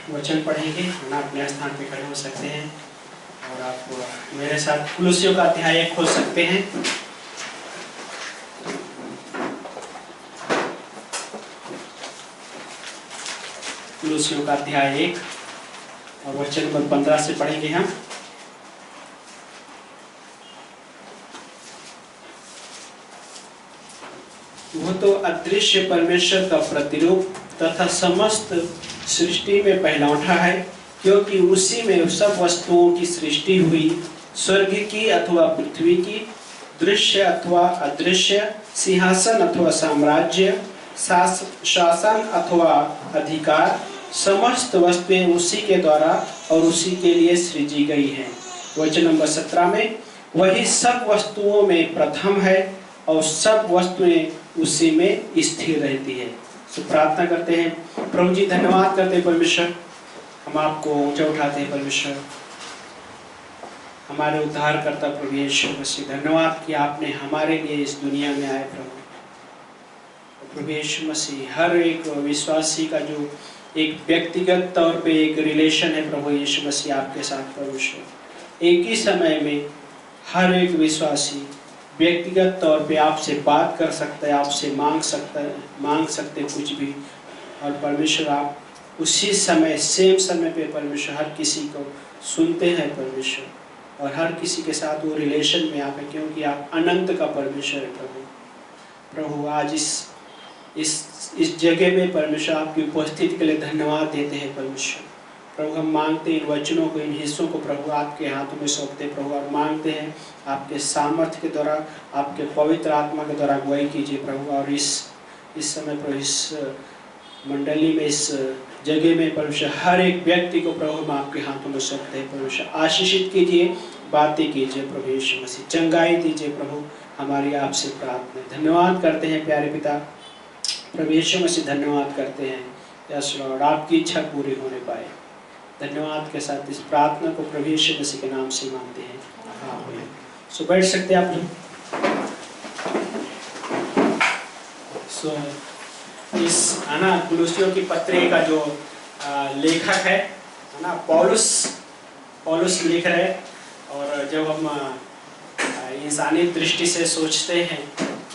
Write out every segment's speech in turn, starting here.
वचन पढ़ेंगे, हम अपने स्थान पे खड़े हो सकते हैं और आप मेरे साथ कुलुस्सियों का अध्याय 1 खोल सकते हैं। कुलुस्सियों का अध्याय 1 और वचन नंबर 15 से पढ़ेंगे हम। वह तो अदृश्य परमेश्वर का प्रतिरूप तथा समस्त सृष्टि में पहलौठा है, क्योंकि उसी में सब वस्तुओं की सृष्टि हुई, स्वर्ग की अथवा पृथ्वी की, दृश्य अथवा अदृश्य, सिंहासन अथवा साम्राज्य, शासन अथवा अधिकार, समस्त वस्तुएं उसी के द्वारा और उसी के लिए सृजी गई हैं। वचन नंबर 17 में, वही सब वस्तुओं में प्रथम है और सब वस्तुएं उसी में स्थिर रहती है। तो प्रार्थना करते हैं। प्रभु जी, धन्यवाद करते हैं परमेश्वर, हम आपको ऊंचा उठाते हैं परमेश्वर, हमारे उद्धारकर्ता प्रभु यीशु मसीह। धन्यवाद कि आपने हमारे लिए इस दुनिया में आए प्रभु यीशु मसीह। हर एक विश्वासी का जो एक व्यक्तिगत तौर पे एक रिलेशन है प्रभु यीशु मसीह आपके साथ परमेश्वर, एक ही समय में हर एक विश्वासी व्यक्तिगत तौर पे आपसे बात कर सकता है, आपसे मांग सकते कुछ भी, और परमेश्वर आप उसी समय सेम समय पे परमेश्वर हर किसी को सुनते हैं परमेश्वर, और हर किसी के साथ वो रिलेशन में आप है, क्योंकि आप अनंत का परमेश्वर है प्रभु। आज इस जगह में परमेश्वर आपकी उपस्थिति के लिए धन्यवाद देते हैं परमेश्वर। प्रभु हम मांगते हैं इन वचनों को, इन हिस्सों को प्रभु आपके हाथों में सौंपते प्रभु, और मांगते हैं आपके सामर्थ्य के द्वारा, आपके पवित्र आत्मा के द्वारा अगुवाई कीजिए प्रभु। और इस समय प्रभु इस मंडली में, इस जगह में परमेश्वर हर एक व्यक्ति को प्रभु हम आपके हाथों में सौंपते हैं परमेश्वर। आशीषित कीजिए, बातें कीजिए प्रभु यीशु मसीह, चंगाई दीजिए प्रभु, हमारी आपसे प्रार्थना। धन्यवाद करते हैं प्यारे पिता प्रभु यीशु मसीह, धन्यवाद करते हैं यस लॉर्ड, आपकी इच्छा पूरी होने पाए। धन्यवाद के साथ इस प्रार्थना को प्रभु यीशु मसीह के नाम से मांगते हैं, आमीन। सो बैठ सकते हैं आप लोग। सो इस कुलुस्सियों की पत्री का जो लेखक है ना, पौलुस लिख रहे हैं। और जब हम इंसानी दृष्टि से सोचते हैं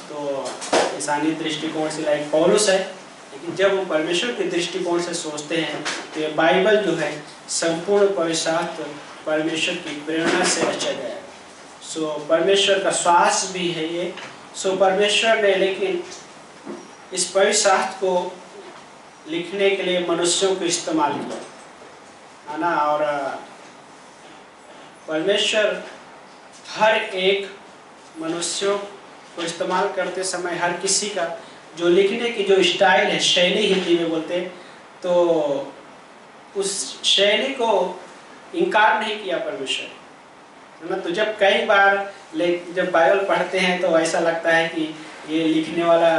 तो इंसानी दृष्टिकोण से लाइक पौलुस है, लेकिन जब हम परमेश्वर के दृष्टिकोण से सोचते हैं तो ये बाइबल जो है संपूर्ण पवित्र परमेश्वर की प्रेरणा से रचा गया है। सो परमेश्वर का श्वास भी है ये। सो परमेश्वर ने लेकिन इस पवित्र शास्त्र को लिखने के लिए मनुष्यों को इस्तेमाल किया है ना, और परमेश्वर हर एक मनुष्यों को इस्तेमाल करते समय हर किसी का जो लिखने की जो स्टाइल है, शैली हिंदी में बोलते हैं, तो उस शैली को इनकार नहीं किया परमेश्वर, है ना। तो जब कई बार जब बाइबल पढ़ते हैं तो ऐसा लगता है कि ये लिखने वाला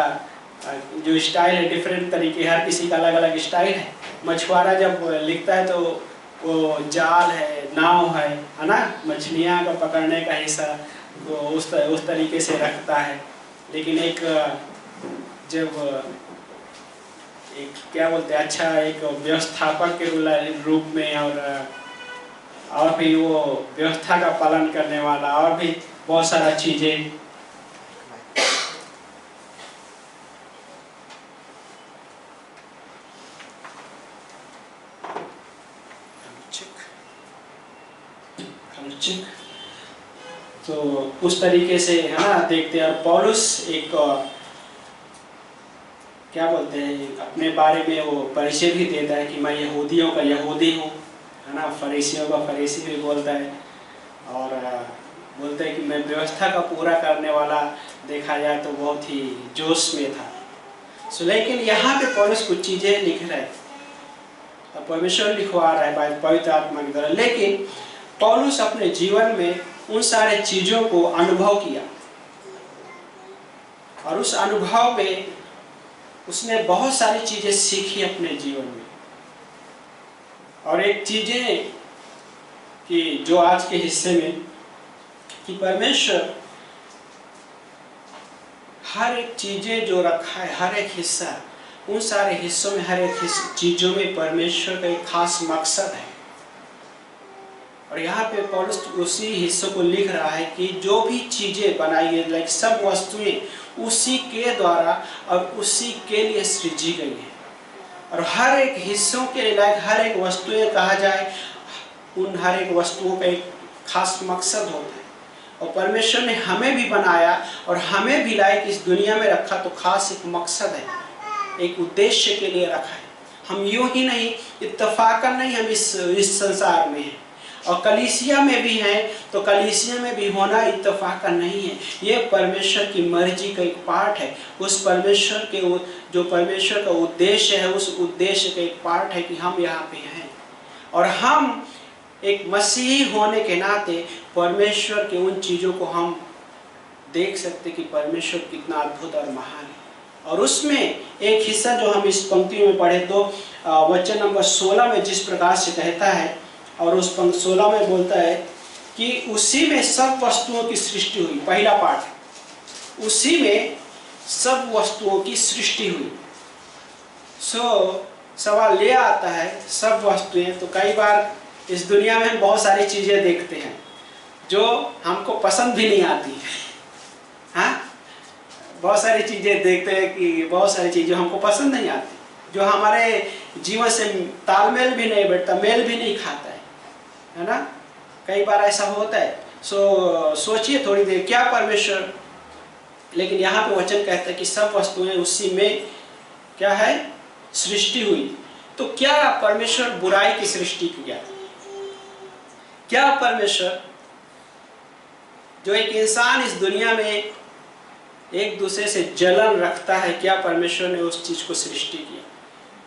जो स्टाइल है डिफरेंट तरीके, हर किसी का अलग अलग स्टाइल है। मछुआरा जब लिखता है तो वो जाल है, नाव है ना, मछलियाँ का पकड़ने का हिस्सा तो उस तरीके से रखता है। लेकिन एक क्या बोलते हैं, अच्छा एक व्यवस्थापक के रूप में और भी वो व्यवस्था का पालन करने वाला और भी बहुत सारा चीजें। तो उस तरीके से है ना देखते हैं। और पौलुस एक क्या बोलते हैं, अपने बारे में वो परिचय भी देता है कि मैं यहूदियों का यहूदी हूँ, है ना, फरीसियों का फरीसी भी बोलता है, और बोलते हैं कि मैं व्यवस्था का पूरा करने वाला देखा जाए तो बहुत ही जोश में था। सो लेकिन यहाँ पे पौलुस कुछ चीज़ें लिख रहा है, तो परमेश्वर लिखवा रहा है पवित्र आत्मा की तरह, लेकिन पौलुस अपने जीवन में उन सारे चीज़ों को अनुभव किया, और उस अनुभव में उसने बहुत सारी चीज़ें सीखी अपने जीवन में। और एक चीज़ें कि जो आज के हिस्से में कि परमेश्वर हर एक चीज़ें जो रखा है, हर एक हिस्सा उन सारे हिस्सों में, हर एक चीजों में परमेश्वर का एक खास मकसद है। और यहाँ पे पौलुस उसी हिस्सों को लिख रहा है कि जो भी चीजें बनाई है, लाइक सब वस्तुएं उसी के द्वारा और उसी के लिए सृजी गई है। और हर एक हिस्सों के लिए, लाइक हर एक वस्तुएं कहा जाए, उन हर एक वस्तुओं का एक खास मकसद होता है। और परमेश्वर ने हमें भी बनाया और हमें भी लाइक इस दुनिया में रखा तो खास एक मकसद है, एक उद्देश्य के लिए रखा है। हम यूं ही नहीं, इत्तेफाकन नहीं हम इस संसार में हैं। और कलीसिया में भी हैं तो कलीसिया में भी होना इत्तेफाकन नहीं है। ये परमेश्वर की मर्जी का एक पार्ट है। उस परमेश्वर के जो परमेश्वर का उद्देश्य है, उस उद्देश्य का एक पार्ट है कि हम यहाँ पे हैं। और हम एक मसीही होने के नाते परमेश्वर के उन चीज़ों को हम देख सकते कि परमेश्वर कितना अद्भुत और महान है। और उसमें एक हिस्सा जो हम इस पंक्ति में पढ़े तो वचन नंबर 16 में जिस प्रकार से कहता है, और उस पंक्ति 16 में बोलता है कि उसी में सब वस्तुओं की सृष्टि हुई। पहला पाठ, उसी में सब वस्तुओं की सृष्टि हुई। सवाल ये आता है, सब वस्तुएं, तो कई बार इस दुनिया में हम बहुत सारी चीजें देखते हैं जो हमको पसंद भी नहीं आती है। हाँ, बहुत सारी चीजें देखते हैं कि बहुत सारी चीजें हमको पसंद नहीं आती, जो हमारे जीवन से तालमेल भी नहीं बैठता, मेल भी नहीं खाता है ना। कई बार ऐसा होता है। सोचिए थोड़ी देर, क्या परमेश्वर, लेकिन यहाँ पे वचन कहता है कि सब वस्तुएं उसी में क्या है, सृष्टि हुई। तो क्या परमेश्वर बुराई की सृष्टि किया? क्या परमेश्वर, जो एक इंसान इस दुनिया में एक दूसरे से जलन रखता है, क्या परमेश्वर ने उस चीज को सृष्टि किया?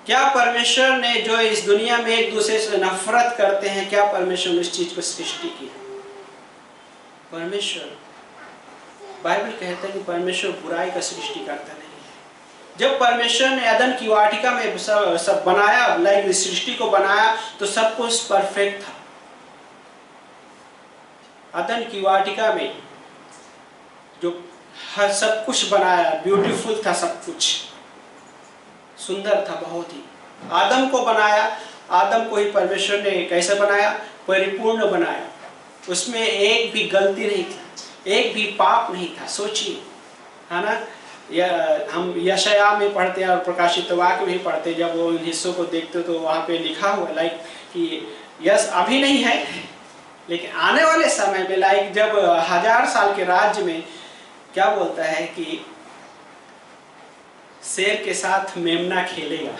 क्या परमेश्वर ने जो इस दुनिया में एक दूसरे से नफरत करते हैं, क्या परमेश्वर ने उस चीज को सृष्टि किया? परमेश्वर, बाइबल कहता है कि परमेश्वर बुराई का सृष्टि करता नहीं है। जब परमेश्वर ने अदन की वाटिका में सब बनाया, लाइक सृष्टि को बनाया, तो सब कुछ परफेक्ट था। अदन की वाटिका में जो हर सब कुछ बनाया, ब्यूटीफुल था, सब कुछ सुंदर था बहुत ही। आदम को बनाया, आदम को ही परमेश्वर ने कैसे बनाया? परिपूर्ण बनाया। उसमें एक भी गलती नहीं थी, एक भी पाप नहीं था। सोचिए, है ना। हम यशाया में पढ़ते हैं और प्रकाशित वाक्य में पढ़ते हैं, जब वो इन हिस्सों को देखते तो वहाँ पे लिखा हुआ लाइक कि यस अभी नहीं है, लेकिन आने वाले समय में, लाइक जब 1000 साल के राज्य में, क्या बोलता है कि शेर के साथ मेमना खेलेगा,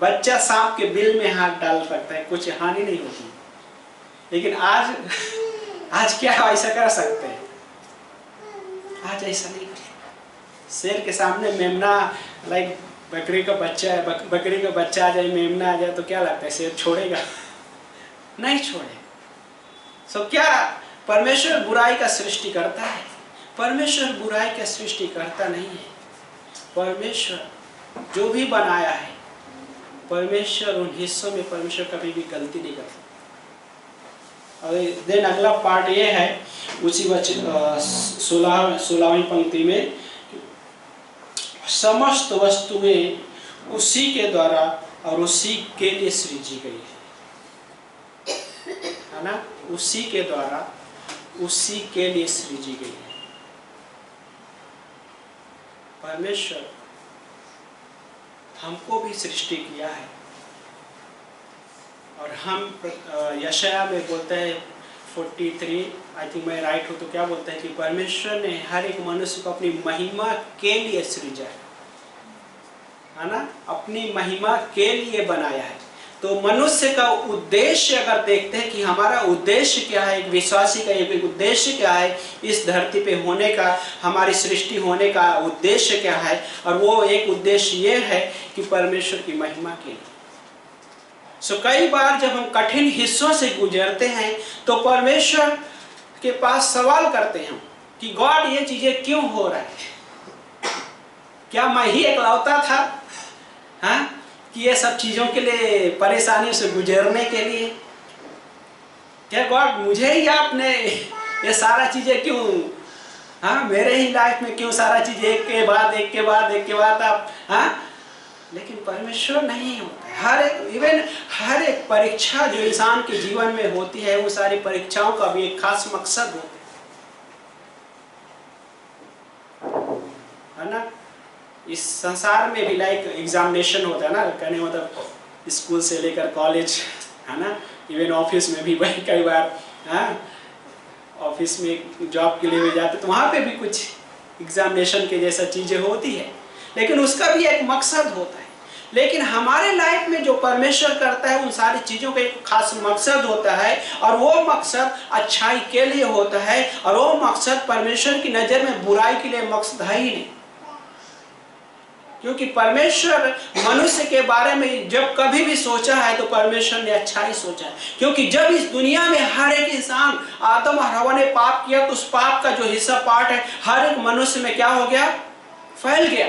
बच्चा सांप के बिल में हाथ डाल सकता है, कुछ हानि नहीं होती। लेकिन आज क्या ऐसा कर सकते हैं? आज ऐसा नहीं कर सकते। शेर के सामने मेमना, लाइक बकरी का बच्चा है, बकरी का बच्चा आ जाए, मेमना आ जाए, तो क्या लगता है शेर छोड़ेगा? नहीं छोड़ेगा। क्या परमेश्वर बुराई का सृष्टि करता है? परमेश्वर बुराई का सृष्टि करता नहीं है। परमेश्वर जो भी बनाया है, परमेश्वर उन हिस्सों में परमेश्वर कभी भी गलती नहीं करता। और देन अगला पार्ट ये है, उसी 16वीं पंक्ति में, समस्त वस्तुएं उसी के द्वारा और उसी के लिए सृजी गई है ना। उसी के द्वारा, उसी के लिए सृजी गई है। परमेश्वर हमको भी सृष्टि किया है। और हम यशाया में बोलते हैं 43, आई थिंक मैं राइट हूँ तो, क्या बोलते हैं कि परमेश्वर ने हर एक मनुष्य को अपनी महिमा के लिए सृजा है ना, अपनी महिमा के लिए बनाया है। तो मनुष्य का उद्देश्य अगर देखते हैं कि हमारा उद्देश्य क्या है, एक विश्वासी का एक उद्देश्य क्या है, इस धरती पे होने का, हमारी सृष्टि होने का उद्देश्य क्या है, और वो एक उद्देश्य ये है कि परमेश्वर की महिमा के लिए। कई बार जब हम कठिन हिस्सों से गुजरते हैं तो परमेश्वर के पास सवाल करते हैं कि गॉड ये चीजें क्यों हो रहा है? क्या मैं ही एकलौता था हाँ कि ये सब चीजों के लिए, परेशानियों से गुजरने के लिए? क्या गॉड मुझे ही आपने ये सारा चीजें क्यों, हाँ मेरे ही लाइफ में क्यों सारा चीज एक के बाद एक के बाद एक के बाद आप हाँ लेकिन परमेश्वर नहीं होता है। हर एक परीक्षा जो इंसान के जीवन में होती है, वो सारी परीक्षाओं का भी एक खास मकसद होता है ना। इस संसार में भी लाइक एग्जामिनेशन होता है ना, कहने मतलब स्कूल से लेकर कॉलेज, है ना, इवन ऑफिस में भी वही कई बार, हाँ, ऑफिस में जॉब के लिए भी जाते तो वहाँ पे भी कुछ एग्जामिनेशन के जैसा चीज़ें होती है, लेकिन उसका भी एक मकसद होता है। लेकिन हमारे लाइफ में जो परमेश्वर करता है, उन सारी चीज़ों का एक खास मकसद होता है, और वो मकसद अच्छाई के लिए होता है, और वो मकसद परमेश्वर की नज़र में बुराई के लिए मकसद है ही नहीं। क्योंकि परमेश्वर मनुष्य के बारे में जब कभी भी सोचा है तो परमेश्वर ने अच्छा ही सोचा है। क्योंकि जब इस दुनिया में हर एक इंसान, आदम और हवा ने पाप किया, तो उस पाप का जो हिस्सा पार्ट है हर एक मनुष्य में क्या हो गया, फैल गया।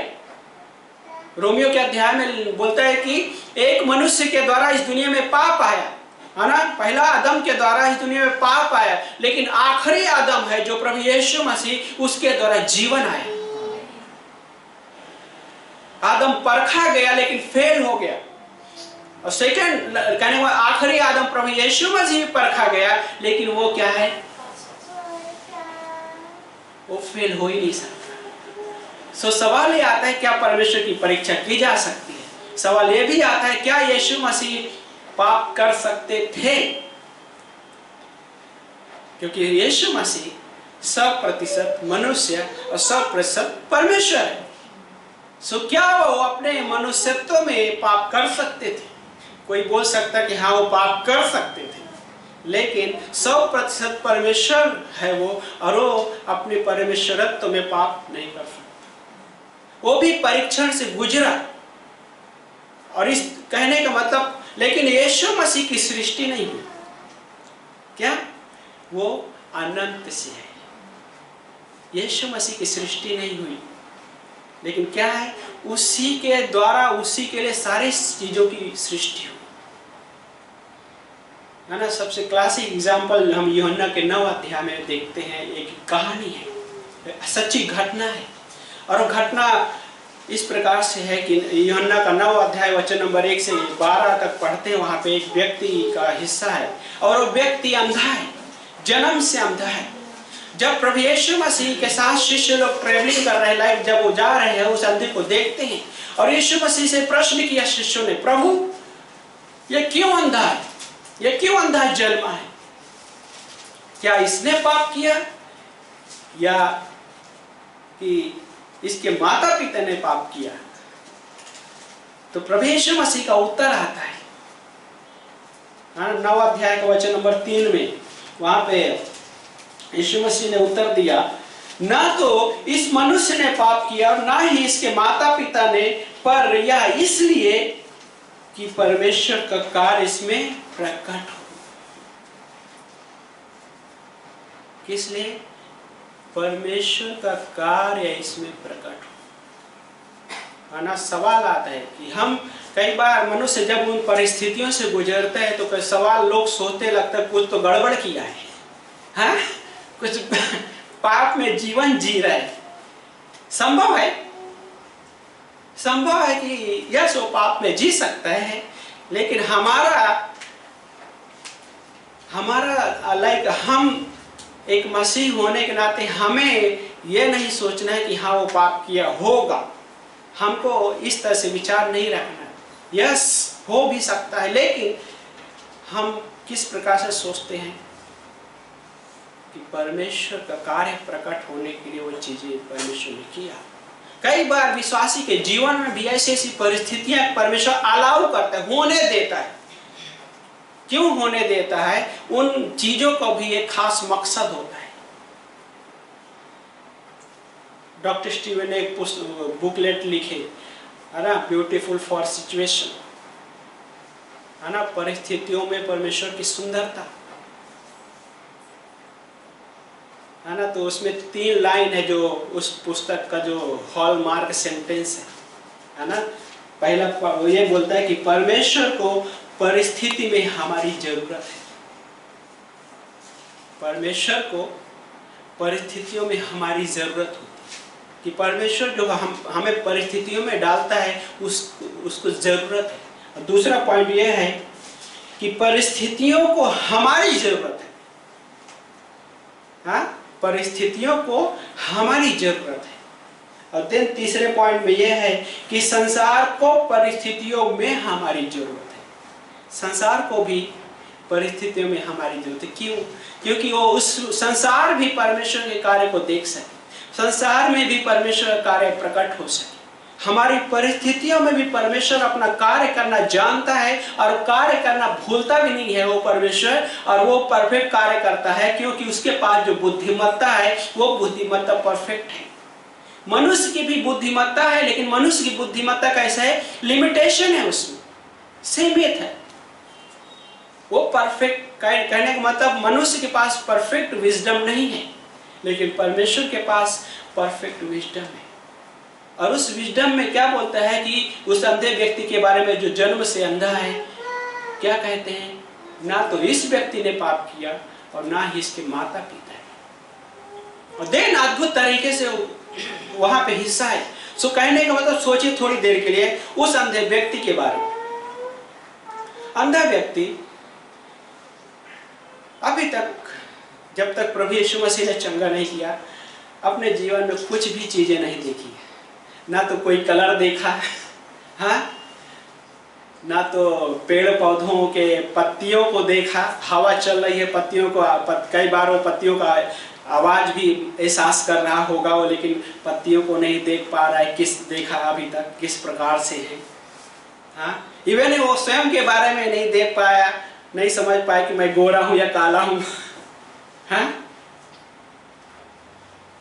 रोमियो के अध्याय में बोलता है कि एक मनुष्य के द्वारा इस दुनिया में पाप आया, है ना, पहला आदम के द्वारा इस दुनिया में पाप आया, लेकिन आखिरी आदम है जो प्रभु यीशु मसीह, उसके द्वारा जीवन आया। आदम परखा गया लेकिन फेल हो गया, और सेकंड कहने वाला आखिरी आदम प्रभु यीशु मसीह परखा गया, लेकिन वो क्या है, वो फेल हो ही नहीं सकता। सो सवाल ये आता है, क्या परमेश्वर की परीक्षा की जा सकती है? सवाल ये भी आता है, क्या यीशु मसीह पाप कर सकते थे? क्योंकि यीशु मसीह 100% मनुष्य और 100% परमेश्वर है। सो क्या वो अपने मनुष्यत्व में पाप कर सकते थे? कोई बोल सकता कि हाँ वो पाप कर सकते थे, लेकिन 100% परमेश्वर है वो, और वो अपने परमेश्वरत्व में पाप नहीं कर सकता। वो भी परीक्षण से गुजरा, और इस कहने का मतलब, लेकिन यीशु मसीह की सृष्टि नहीं हुई, क्या वो अनंत से है। यीशु मसीह की सृष्टि नहीं हुई, लेकिन क्या है, उसी के द्वारा, उसी के लिए सारी चीजों की सृष्टि हुई, है ना। सबसे क्लासिक एग्जाम्पल हम यूहन्ना के 9 अध्याय में देखते हैं। एक कहानी है, सच्ची घटना है, और वो घटना इस प्रकार से है कि यूहन्ना का 9 अध्याय वचन नंबर 1 से 12 तक पढ़ते हैं। वहाँ पे एक व्यक्ति का हिस्सा है, और वो व्यक्ति अंधा है, जन्म से अंधा है। जब प्रभु यीशु मसीह के साथ शिष्य लोग ट्रेवलिंग कर रहे हैं, जब वो जा रहे हैं, उस अंधे को देखते हैं, और यीशु मसीह से प्रश्न किया शिष्यों ने, प्रभु ये क्यों अंधा है, ये क्यों अंधा जन्मा है? क्या इसने पाप किया, या कि इसके माता पिता ने पाप किया? तो प्रभु यीशु मसीह का उत्तर आता है 9 अध्याय का वचन नंबर 3 में। वहां पे यीशु मसीह ने उत्तर दिया, ना तो इस मनुष्य ने पाप किया और ना ही इसके माता पिता ने, पर यह इसलिए कि परमेश्वर का कार्य इसमें प्रकट हो। किस लिए? परमेश्वर का कार्य इसमें प्रकट हो। है ना। सवाल आता है कि हम कई बार मनुष्य जब उन परिस्थितियों से गुजरते हैं, तो सवाल लोग सोचते लगता है कुछ तो गड़बड़ किया है, हाँ? कुछ पाप में जीवन जी रहे। संभव है कि यस वो पाप में जी सकता है, लेकिन हमारा लाइक हम एक मसीह होने के नाते हमें यह नहीं सोचना है कि हाँ वो पाप किया होगा। हमको इस तरह से विचार नहीं रखना है। यस हो भी सकता है, लेकिन हम किस प्रकार से सोचते हैं कि परमेश्वर का कार्य प्रकट होने के लिए वो चीजें परमेश्वर ने किया। कई बार विश्वासी के जीवन में भी ऐसी परिस्थितियां परमेश्वर अलाउ करता है, होने देता है। क्यों होने देता है? उन चीजों को भी एक खास मकसद होता है। डॉक्टर स्टीवन ने एक बुकलेट लिखे, है ना, ब्यूटीफुल फॉर सिचुएशन, है ना, परिस्थितियों में परमेश्वर की सुंदरता, है ना। तो उसमें 3 लाइन है जो उस पुस्तक का जो हॉलमार्क सेंटेंस है ना। पहला ये बोलता है कि परमेश्वर को परिस्थिति में हमारी जरूरत है। परमेश्वर को परिस्थितियों में हमारी जरूरत होती है, कि परमेश्वर जो हमें परिस्थितियों में डालता है, उसको जरूरत है। और दूसरा पॉइंट यह है कि परिस्थितियों को हमारी जरूरत है। हाँ, परिस्थितियों को हमारी जरूरत है। और देन तीसरे पॉइंट में यह है कि संसार को परिस्थितियों में हमारी जरूरत है। संसार को भी परिस्थितियों में हमारी जरूरत है। क्यों? क्योंकि वो उस संसार भी परमेश्वर के कार्य को देख सके, संसार में भी परमेश्वर का कार्य प्रकट हो सके। हमारी परिस्थितियों में भी परमेश्वर अपना कार्य करना जानता है और कार्य करना भूलता भी नहीं है वो परमेश्वर, और वो परफेक्ट कार्य करता है क्योंकि उसके पास जो बुद्धिमत्ता है वो बुद्धिमत्ता परफेक्ट है। मनुष्य की भी बुद्धिमत्ता है, लेकिन मनुष्य की बुद्धिमत्ता कैसा है? लिमिटेशन है, उसमें सीमित है। वो परफेक्ट कहने का मतलब मनुष्य के पास परफेक्ट विजडम नहीं है, लेकिन परमेश्वर के पास परफेक्ट विजडम है। और उस विजडम में क्या बोलता है कि उस अंधे व्यक्ति के बारे में जो जन्म से अंधा है, क्या कहते हैं? ना तो इस व्यक्ति ने पाप किया और ना ही इसके माता पिता है। और देन अद्भुत तरीके से वहां पे हिस्सा है। सो कहने का मतलब सोचिए थोड़ी देर के लिए उस अंधे व्यक्ति के बारे में। अंधा व्यक्ति अभी तक, जब तक प्रभु यीशु मसीह ने चंगा नहीं किया, अपने जीवन में कुछ भी चीजें नहीं देखी। ना तो कोई कलर देखा, हाँ, ना तो पेड़ पौधों के पत्तियों को देखा, हवा चल रही है पत्तियों को, कई बार वो पत्तियों का आवाज भी एहसास कर रहा होगा वो, लेकिन पत्तियों को नहीं देख पा रहा है किस देखा अभी तक किस प्रकार से है। हाँ, इवन वो स्वयं के बारे में नहीं देख पाया, नहीं समझ पाया कि मैं गोरा हूं या काला हूं। हाँ,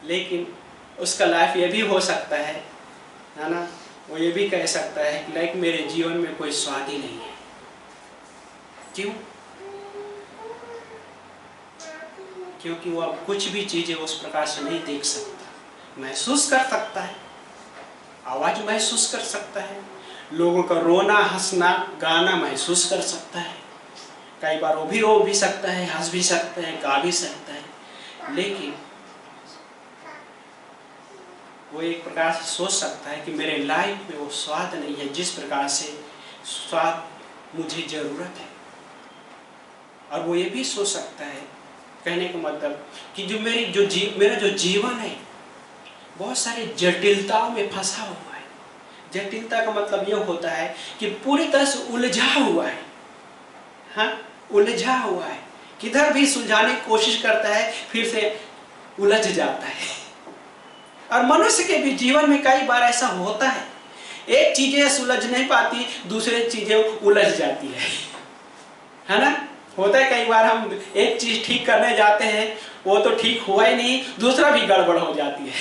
लेकिन उसका लाइफ ये भी हो सकता है ना, वो ये भी कह सकता है कि लाइक मेरे जीवन में कोई स्वाद ही नहीं है। क्यों? क्योंकि वो अब कुछ भी चीजें उस प्रकार से नहीं देख सकता, महसूस कर सकता है, आवाज महसूस कर सकता है, लोगों का रोना हंसना गाना महसूस कर सकता है, कई बार वो भी रो भी सकता है, हंस भी सकता है, गा भी सकता है, लेकिन वो एक प्रकार से सोच सकता है कि मेरे लाइफ में वो स्वाद नहीं है जिस प्रकार से स्वाद मुझे जरूरत है। और वो ये भी सोच सकता है, कहने का मतलब कि जो मेरा जो जीवन है बहुत सारी जटिलताओं में फंसा हुआ है। जटिलता का मतलब ये होता है कि पूरी तरह से उलझा हुआ है। हाँ, उलझा हुआ है, किधर भी सुलझाने की कोशिश करता है फिर से उलझ जाता है। और मनुष्य के भी जीवन में कई बार ऐसा होता है, एक चीजें सुलझ नहीं पाती, दूसरे चीजें उलझ जाती है ना? होता है कई बार हम एक चीज ठीक करने जाते हैं, वो तो ठीक हुआ ही नहीं, दूसरा भी गड़बड़ हो जाती है।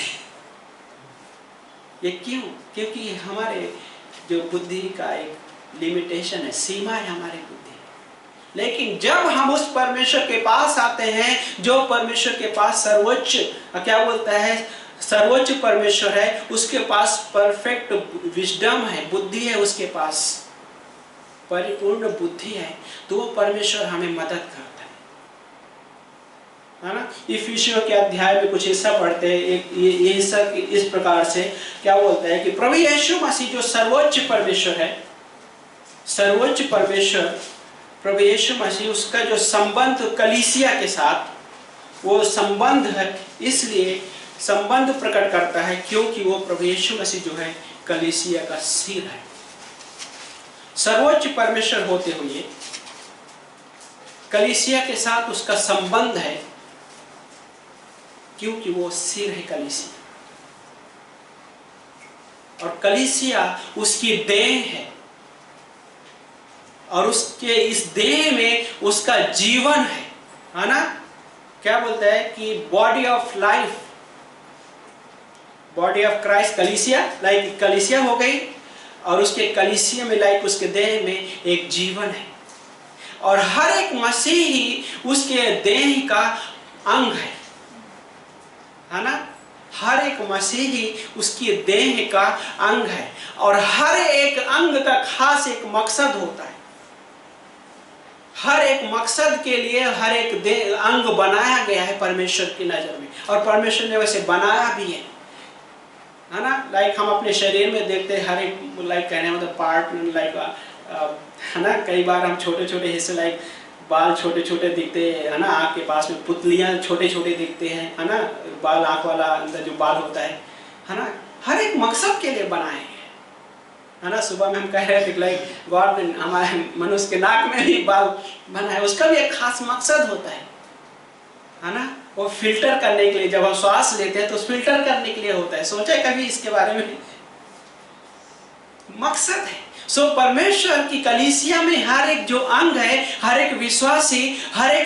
ये क्यों? क्योंकि हमारे जो बुद्धि का एक लिमिटेशन है, सीमा है हमारी बुद्धि। लेकिन जब हम उस परमेश्वर के पास आते हैं, जो परमेश्वर के पास सर्वोच्च क्या बोलता है, सर्वोच्च परमेश्वर है, उसके पास परफेक्ट विजडम है, बुद्धि है, उसके पास परिपूर्ण बुद्धि है, तो वो परमेश्वर हमें मदद करता है ना? इफिसियों के अध्याय में कुछ हिस्सा पढ़ते हैं, ये हिस्सा इस प्रकार से क्या बोलता है कि प्रभु यीशु मसीह जो सर्वोच्च परमेश्वर है, सर्वोच्च परमेश्वर प्रभु यीशु मसीह, उसका जो संबंध कलीसिया के साथ, वो संबंध है, इसलिए संबंध प्रकट करता है क्योंकि वो प्रभु यीशु मसीह जो है कलीसिया का सिर है। सर्वोच्च परमेश्वर होते हुए कलीसिया के साथ उसका संबंध है क्योंकि वो सिर है कलीसिया, और कलीसिया उसकी देह है, और उसके इस देह में उसका जीवन है ना? क्या बोलता है कि body of life, body of Christ कलीसिया, लाइक कलीसिया हो गई, और उसके कलीसिया में लाइक उसके देह में एक जीवन है, और हर एक मसीही उसके देह का अंग है ना? हर एक मसीही उसकी देह का अंग है, और हर एक अंग का खास एक मकसद होता है। हर एक मकसद के लिए हर एक अंग बनाया गया है परमेश्वर की नजर में, और परमेश्वर ने वैसे बनाया भी है। है ना। लाइक हम अपने शरीर में देखते हैं हर एक लाइक कहने मतलब पार्ट लाइक है ना, कई बार हम छोटे छोटे हिस्से लाइक बाल छोटे छोटे दिखते हैं, है ना, आँख के पास में पुतलियाँ छोटे छोटे दिखते हैं, है ना, बाल आँख वाला अंदर जो बाल होता है ना, हर एक मकसद के लिए बनाए है ना। सुबह में हम कह रहे थे लाइक गॉड ने हमारे मनुष्य के नाक में भी बाल बनाए, उसका भी एक खास मकसद होता है ना। वो फिल्टर करने के लिए, जब हम श्वास लेते हैं तो फिल्टर करने के लिए होता है। सोचा कभी इसके बारे में? मकसद है। सो परमेश्वर की कलीसिया में हर एक जो अंग है, हर एक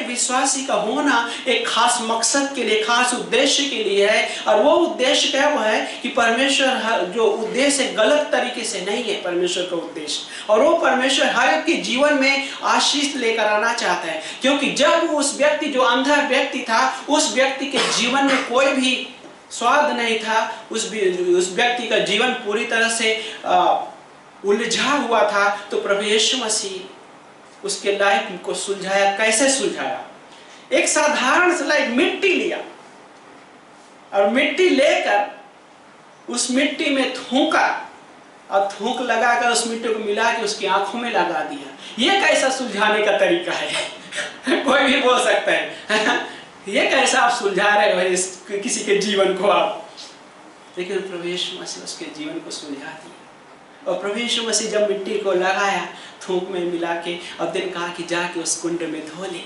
विश्वासी का होना एक खास मकसद के लिए, खास उद्देश्य के लिए है। और वो उद्देश्य क्या वो है कि परमेश्वर जो उद्देश्य गलत तरीके से नहीं है परमेश्वर का उद्देश्य, और वो परमेश्वर हर एक के जीवन में आशीष लेकर आना चाहता है। क्योंकि जब उस व्यक्ति जो अंधा व्यक्ति था, उस व्यक्ति के जीवन में कोई भी स्वाद नहीं था, उस व्यक्ति का जीवन पूरी तरह से उलझा हुआ था, तो प्रभु यीशु मसीह उसके लाइफ को सुलझाया। कैसे सुलझाया? एक साधारण सा लाइक मिट्टी लिया और मिट्टी लेकर उस मिट्टी में थूका और थूक लगाकर उस मिट्टी को मिला के उसकी आंखों में लगा दिया। ये कैसा सुलझाने का तरीका है? कोई भी बोल सकता है ये कैसा आप सुलझा रहे हो इस किसी के जीवन को आप? लेकिन प्रभु यीशु मसीह उसके जीवन को सुलझा दिया। और प्रभु यीशु मसीह जब मिट्टी को लगाया थूक में मिला के, और दिन कहा कि जाके उस कुंड में धो ले,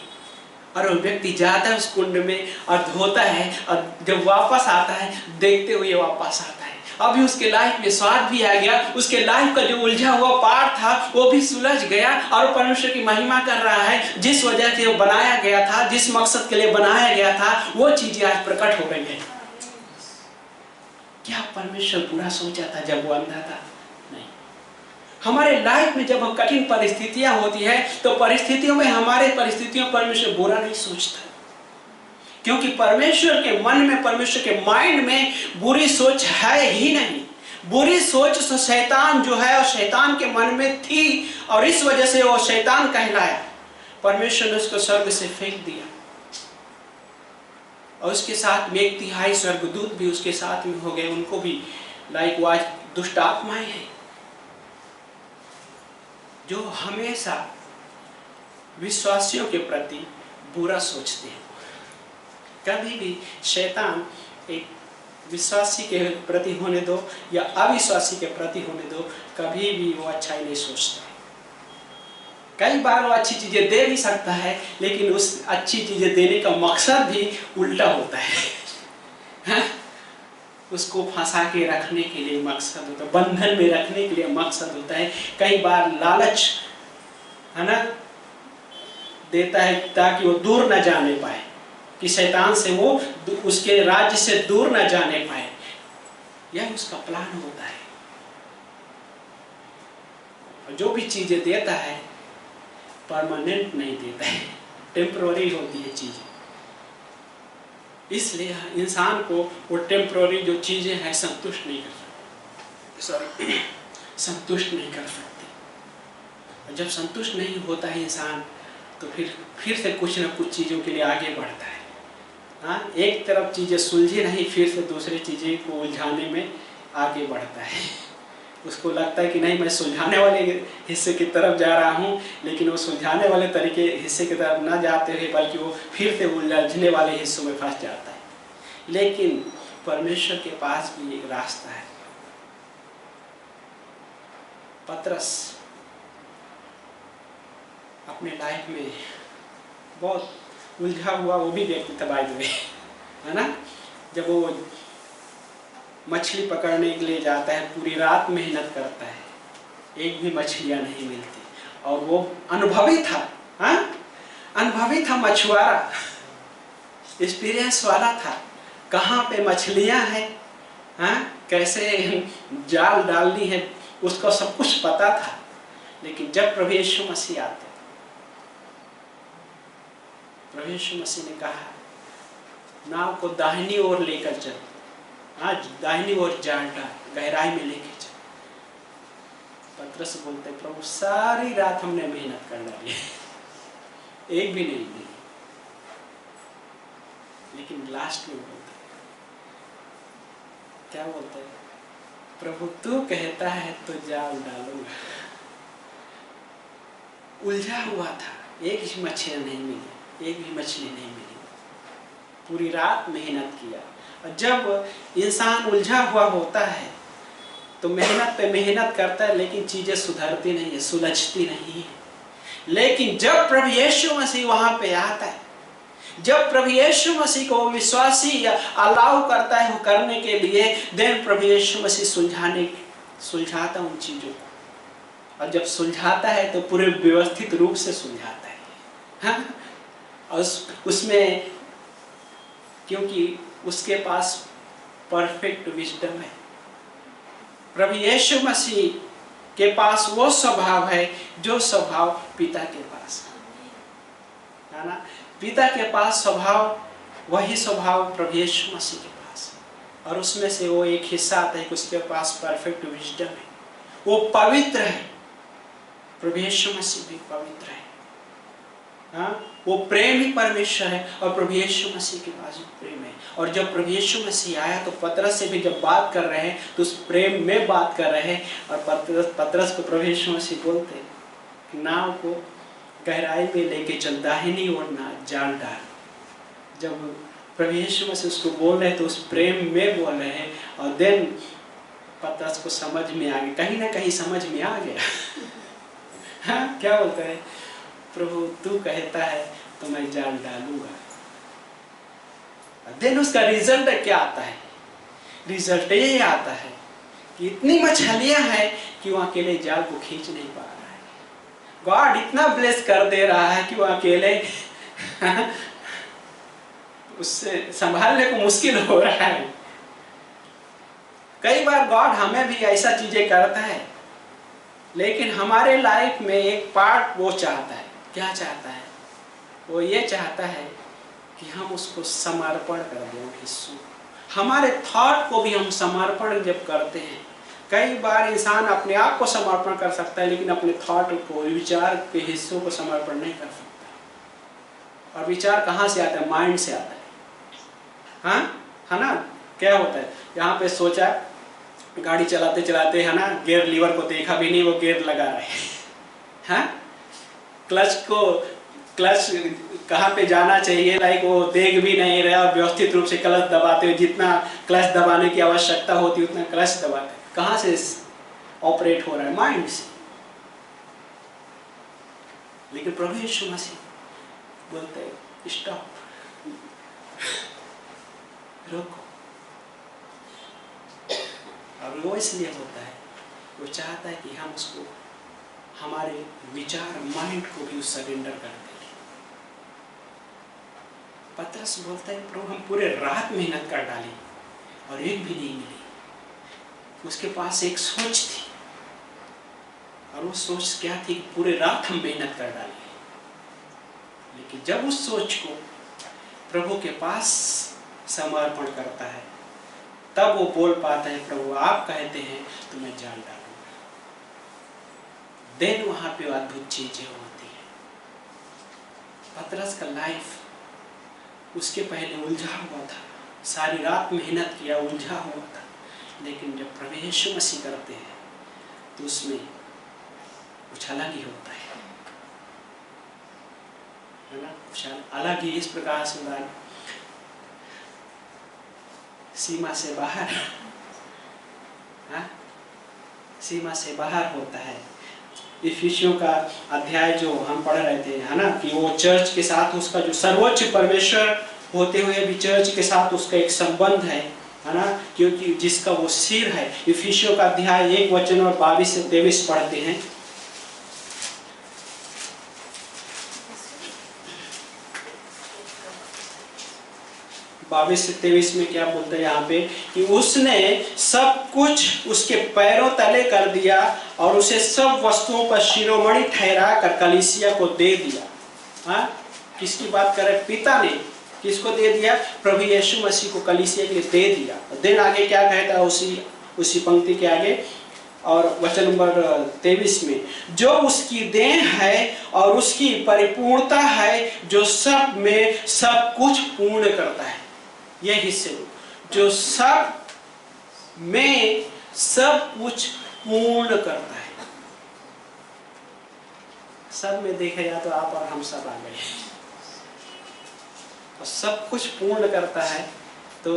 और वो व्यक्ति जाता है उस कुंड में और धोता है, और जब वापस आता है देखते हुए वापस आता है। अभी उसके लाइफ में स्वाद भी आ गया, उसके लाइफ का जो उलझा हुआ पार्ट था वो भी सुलझ गया, और परमेश्वर की महिमा कर रहा है। जिस वजह से वो बनाया गया था, जिस मकसद के लिए बनाया गया था, वो चीजें आज प्रकट हो गई है। क्या परमेश्वर बुरा सोचा था जब वो अंधा था? हमारे लाइफ में जब हम कठिन परिस्थितियां होती है, तो परिस्थितियों में हमारे परिस्थितियों परमेश्वर बुरा नहीं सोचता, क्योंकि परमेश्वर के मन में, परमेश्वर के माइंड में बुरी सोच है ही नहीं। बुरी सोच तो शैतान जो है, और शैतान के मन में थी, और इस वजह से वो शैतान कहलाया। परमेश्वर ने उसको स्वर्ग से फेंक दिया, और उसके साथ में 1/3 स्वर्गदूत भी उसके साथ में हो गए। उनको भी लाइक वो आज दुष्ट आत्माएं हैं जो हमेशा विश्वासियों के प्रति बुरा सोचते हैं। कभी भी शैतान एक विश्वासी के प्रति होने दो या अविश्वासी के प्रति होने दो, कभी भी वो अच्छाई नहीं सोचता। कई बार वो अच्छी चीजें दे भी सकता है, लेकिन उस अच्छी चीजें देने का मकसद भी उल्टा होता है। उसको फंसा के रखने के लिए मकसद होता है, बंधन में रखने के लिए मकसद होता है। कई बार लालच है ना देता है ताकि वो दूर न जाने पाए, कि शैतान से वो उसके राज्य से दूर न जाने पाए। यह उसका प्लान होता है। और जो भी चीजें देता है परमानेंट नहीं देता है, टेम्पररी होती है चीजें। इसलिए इंसान को वो टेम्पररी जो चीजें हैं संतुष्ट नहीं कर सकती, संतुष्ट नहीं कर सकती। जब संतुष्ट नहीं होता है इंसान, तो फिर से कुछ ना कुछ चीज़ों के लिए आगे बढ़ता है। हाँ, एक तरफ चीज़ें सुलझे नहीं, फिर से दूसरी चीज़ें को उलझाने में आगे बढ़ता है। उसको लगता है कि नहीं, मैं सुलझाने वाले हिस्से की तरफ जा रहा हूँ, लेकिन वो सुलझाने वाले तरीके हिस्से की तरफ ना जाते हुए बल्कि वो फिर से उलझने वाले हिस्सों में फंस जाता है। लेकिन परमेश्वर के पास भी एक रास्ता है। पतरस अपने लाइफ में बहुत उलझा हुआ वो भी व्यक्ति था, बाय द वे, है ना। जब वो मछली पकड़ने के लिए जाता है, पूरी रात मेहनत करता है, एक भी मछलियां नहीं मिलती, और वो अनुभवी था, हाँ, अनुभवी था, मछुआरा, एक्सपीरियंस वाला था, कहाँ पे मछलियां हैं, हाँ, कैसे जाल डालनी है, उसको सब कुछ पता था। लेकिन जब प्रभु यीशु मसीह आते, प्रभु यीशु मसीह ने कहा नाव को दाहिनी ओर लेकर चल, आज दाहिनी ओर जाल डाल, गहराई में लेके चल। पतरस बोलते, प्रभु सारी रात हमने मेहनत कर डाली, एक भी नहीं मिली। लेकिन लास्ट में बोलते, क्या बोलते हैं, प्रभु तू कहता है तो जाल डालूंगा। उलझा हुआ था, एक ही मछली नहीं मिली, एक भी मछली नहीं मिली, पूरी रात मेहनत किया। और जब इंसान उलझा हुआ होता है तो मेहनत पे मेहनत करता है, लेकिन चीजें सुधरती नहीं है, सुलझती नहीं है। लेकिन जब प्रभु यीशु मसीह वहां पे आता है, जब प्रभु यीशु मसीह को विश्वासी अलाउ करता है वो करने के लिए, देन प्रभु यीशु मसीह सुलझाता उन चीजों को। और जब सुलझाता है तो पूरे व्यवस्थित रूप से सुलझाता है, हाँ? और उसमें क्योंकि उसके पास परफेक्ट विजडम है। प्रभु यीशु मसीह के पास वो स्वभाव है जो स्वभाव पिता के पास है ना। पिता के पास स्वभाव, वही स्वभाव प्रभु यीशु मसीह के पास है। और उसमें से वो एक हिस्सा आता है कि उसके पास परफेक्ट विजडम है, वो पवित्र है। प्रभु यीशु मसीह भी पवित्र है, हाँ? वो प्रेम ही परमेश्वर है और प्रभु यीशु मसीह के पास भी प्रेम है। और जब प्रभु यीशु मसीह आया तो पतरस से भी जब बात कर रहे हैं तो उस प्रेम में बात कर रहे हैं। और पतरस को प्रभु यीशु मसीह बोलते हैं कि नाव को गहराई में लेके चल, दाहिनी ओर ना जाल डाल। जब प्रभु यीशु मसीह उसको बोल रहे हैं तो उस प्रेम में बोल रहे हैं। और देन पतरस को समझ में आ गया, कहीं ना कहीं समझ में आ गया हाँ, क्या बोलता है, प्रभु तू कहता है तो मैं जाल डालूंगा। देन उसका रिजल्ट क्या आता है? रिजल्ट ये आता है कि इतनी मछलियां हैं कि वो अकेले जाल को खींच नहीं पा रहा है। गॉड इतना ब्लेस कर दे रहा है कि वो अकेले उससे संभालने को मुश्किल हो रहा है। कई बार गॉड हमें भी ऐसा चीजें करता है, लेकिन हमारे लाइफ में एक पार्ट वो चाहता है। क्या चाहता है? वो ये चाहता है कि हम उसको समर्पण कर दें हिस्सों। हमारे थॉट को भी हम समर्पण जब करते हैं, कई बार इंसान अपने आप को समर्पण कर सकता है लेकिन अपने थॉट को, विचार के हिस्सों को समर्पण नहीं कर सकता। और विचार कहाँ से आता है? माइंड से आता है, हाँ, है ना। क्या होता है, यहाँ पे सोचा, गाड़ी चलाते चलाते, है ना, गियर लीवर को देखा भी नहीं, वो गियर लगा रहे हैं। क्लच कहाँ पे जाना चाहिए, लाइक वो देख भी नहीं रहा और व्यवस्थित रूप से क्लच दबाते हुए, जितना क्लच दबाने की आवश्यकता होती है उतना क्लच दबाते। कहाँ से ऑपरेट हो रहा है? माइंड से। लेकिन प्रभु यीशु मसीह बोलते हैं स्टॉप, रोको। और वो इसलिए होता है, वो चाहता है कि हम उसको, हमारे विचार, माइंड को भी सरेंडर कर दें। पतरस बोलता है प्रभु हम पूरे रात मेहनत कर डाली और एक भी नहीं मिली। उसके पास एक सोच थी, और वो सोच क्या थी? पूरे रात हम मेहनत कर डाली। लेकिन जब उस सोच को प्रभु के पास समर्पण करता है, तब वो बोल पाता है प्रभु आप कहते हैं तो मैं जाल डालूंगा। देन वहां पे अद्भुत चीजें होती है। पतरस का लाइफ उसके पहले उलझा हुआ था, सारी रात मेहनत किया, उलझा हुआ था। लेकिन जब प्रभु यीशु मसीह करते हैं तो उसमें कुछ अलग ही होता है ना, कुछ अलग ही। इस प्रकार से सीमा से बाहर, हाँ, सीमा से बाहर होता है। इफिसियों का अध्याय जो हम पढ़ रहे थे, है ना, कि वो चर्च के साथ उसका जो सर्वोच्च परमेश्वर होते हुए भी चर्च के साथ उसका एक संबंध है ना, क्योंकि जिसका वो सिर है। इफिसियों का अध्याय 1 वचन और 22 से 23 पढ़ते हैं। बाईस से 23 में क्या बोलता है यहाँ पे, कि उसने सब कुछ उसके पैरों तले कर दिया और उसे सब वस्तुओं पर शिरोमणि ठहरा कर कलीसिया को दे दिया। हाँ, किसकी बात कर रहे? पिता ने किसको दे दिया? प्रभु यीशु मसीह को कलीसिया के लिए दे दिया। देन आगे क्या कहता है उसी पंक्ति के आगे और वचन नंबर 23 में, जो उसकी देन है और उसकी परिपूर्णता है, जो सब में सब कुछ पूर्ण करता है। ये हिस्से जो सब में सब कुछ पूर्ण करता है। सब में देखा जाए तो आप और हम सब आ गए, और सब कुछ पूर्ण करता है। तो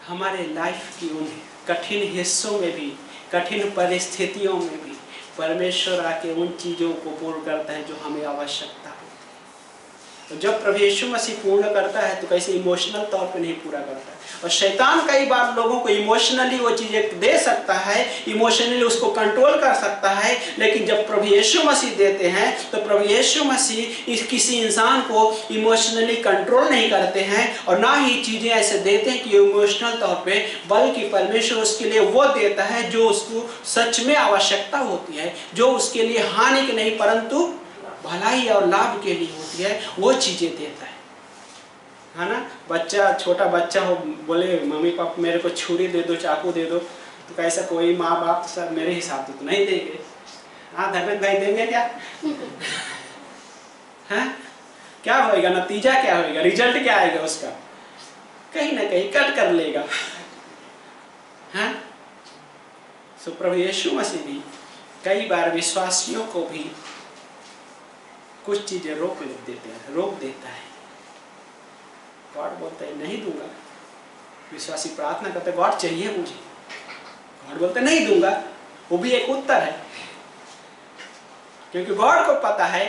हमारे लाइफ की उन कठिन हिस्सों में भी, कठिन परिस्थितियों में भी परमेश्वर आके उन चीज़ों को पूर्ण करता है जो हमें आवश्यकता है। तो जब प्रभु यीशु मसीह पूर्ण करता है तो कैसे इमोशनल तौर पे नहीं पूरा करता है। और शैतान कई बार लोगों को इमोशनली वो चीज़ें दे सकता है, इमोशनली उसको कंट्रोल कर सकता है, लेकिन जब प्रभु यीशु मसीह देते हैं तो प्रभु यीशु मसीह किसी इंसान को इमोशनली कंट्रोल नहीं करते हैं, और ना ही चीज़ें ऐसे देते हैं कि इमोशनल तौर पे, बल्कि परमेश्वर उसके लिए वो देता है जो उसको सच में आवश्यकता होती है, जो उसके लिए हानि की नहीं परंतु भलाई और लाभ के लिए होती है, वो चीज़ें देता है ना। बच्चा, छोटा बच्चा हो, बोले मम्मी पापा मेरे को छुरी दे दो, चाकू दे दो, तो कैसा कोई माँ बाप सब मेरे हिसाब से तो नहीं देंगे। हाँ धर्मेंद्र भाई, देंगे क्या? हाँ, क्या होएगा, नतीजा क्या होएगा, रिजल्ट क्या आएगा उसका? कहीं ना कहीं कट कर लेगा। हाँ, सो प्रभु यीशु मसीह भी कई बार विश्वासियों को भी कुछ चीजें रोक देता है। गॉड बोलता है नहीं दूंगा, विश्वासी प्रार्थना करते गॉड चाहिए मुझे, गॉड बोलते नहीं दूंगा, वो भी एक उत्तर है, क्योंकि गॉड को पता है,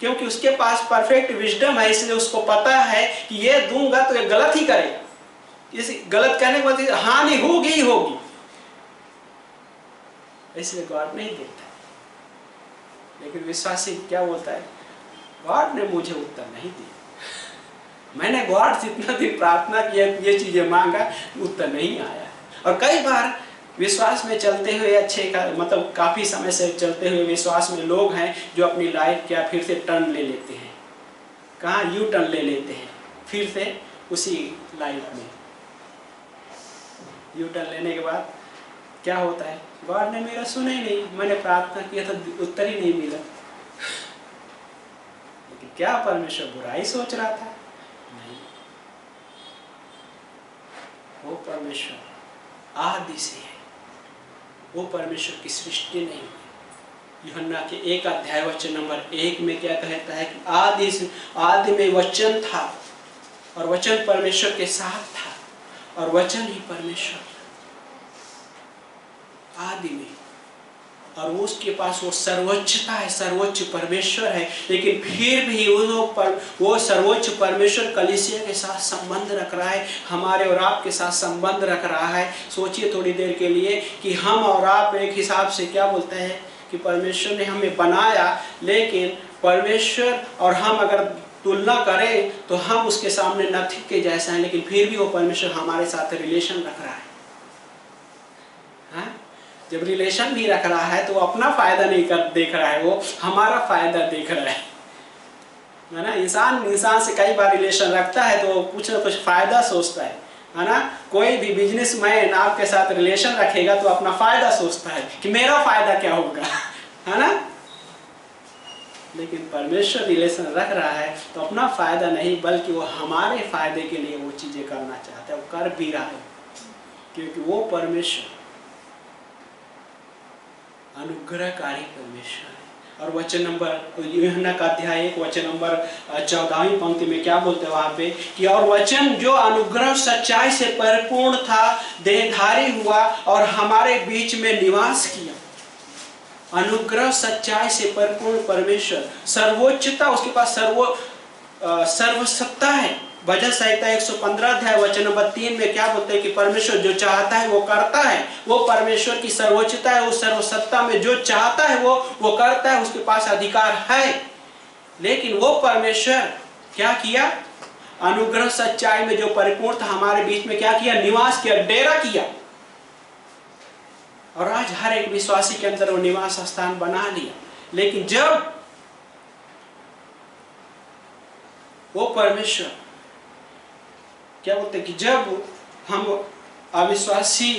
क्योंकि उसके पास परफेक्ट विजडम है, इसलिए उसको पता है कि ये दूंगा तो ये गलत ही करेगा, इस गलत करने के बाद हानि होगी ही होगी, इसलिए गॉड नहीं देता। लेकिन विश्वासी क्या बोलता है, गॉड ने मुझे उत्तर नहीं दिया, मैंने गॉड से इतना दिन प्रार्थना किया, ये चीजें मांगा, उत्तर नहीं आया। और कई बार विश्वास में चलते हुए मतलब काफी समय से चलते हुए विश्वास में लोग हैं जो अपनी लाइफ क्या फिर से टर्न ले लेते हैं, कहाँ यू टर्न ले लेते हैं, फिर से उसी लाइफ में यू टर्न लेने के बाद क्या होता है, गॉड ने मेरा सुना ही नहीं, मैंने प्रार्थना किया था उत्तर ही नहीं मिला। लेकिन क्या परमेश्वर बुराई सोच रहा था? नहीं, वो परमेश्वर आदि से है, वो परमेश्वर की सृष्टि नहीं है। यूहन्ना के 1 अध्याय वचन नंबर 1 में क्या कहता है कि आदि में वचन था, और वचन परमेश्वर के साथ था, और वचन ही परमेश्वर आदि में, और उसके पास वो सर्वोच्चता है, सर्वोच्च परमेश्वर है। लेकिन फिर भी वो सर्वोच्च परमेश्वर कलीसिया के साथ संबंध रख रहा है, हमारे और आपके साथ संबंध रख रहा है। सोचिए थोड़ी देर के लिए कि हम और आप एक हिसाब से क्या बोलते हैं कि परमेश्वर ने हमें बनाया, लेकिन परमेश्वर और हम अगर तुलना करें तो हम उसके सामने नथिंग के जैसा है, लेकिन फिर भी वो परमेश्वर हमारे साथ रिलेशन रख रहा है। हाँ? जब रिलेशन भी रख रहा है तो वो अपना फायदा नहीं देख रहा है, वो हमारा फायदा देख रहा है ना। इंसान से कई बार रिलेशन रखता है तो कुछ ना कुछ फायदा सोचता है ना। कोई भी बिजनेसमैन आपके साथ रिलेशन रखेगा तो अपना फायदा सोचता है कि मेरा फायदा क्या होगा, है ना। लेकिन परमेश्वर रिलेशन रख रहा है तो अपना फायदा नहीं, बल्कि वो हमारे फायदे के लिए वो चीजें करना चाहता है, वो कर भी रहा है, क्योंकि वो परमेश्वर अनुग्रहकारी परमेश्वर है। और वचन नंबर यूहन्ना का अध्याय 1 वचन नंबर 14वीं पंक्ति में क्या बोलते हैं वहां पे कि और वचन जो अनुग्रह सच्चाई से परिपूर्ण था देहधारी हुआ और हमारे बीच में निवास किया। अनुग्रह सच्चाई से परिपूर्ण परमेश्वर, सर्वोच्चता उसके पास, सर्वसत्ता है। भजन संहिता 115 अध्याय वचन नंबर 3 में क्या बोलते हैं कि परमेश्वर जो चाहता है वो करता है। वो परमेश्वर की सर्वोच्चता है, उस सर्वसत्ता में जो चाहता है वो करता है, उसके पास अधिकार है। लेकिन वो परमेश्वर क्या किया, अनुग्रह सच्चाई में जो परिपूर्ण था हमारे बीच में क्या किया, निवास किया, डेरा किया। और आज हर एक विश्वासी के अंदर वो निवास स्थान बना लिया। लेकिन जब वो परमेश्वर क्या बोलते हैं कि जब हम अविश्वासी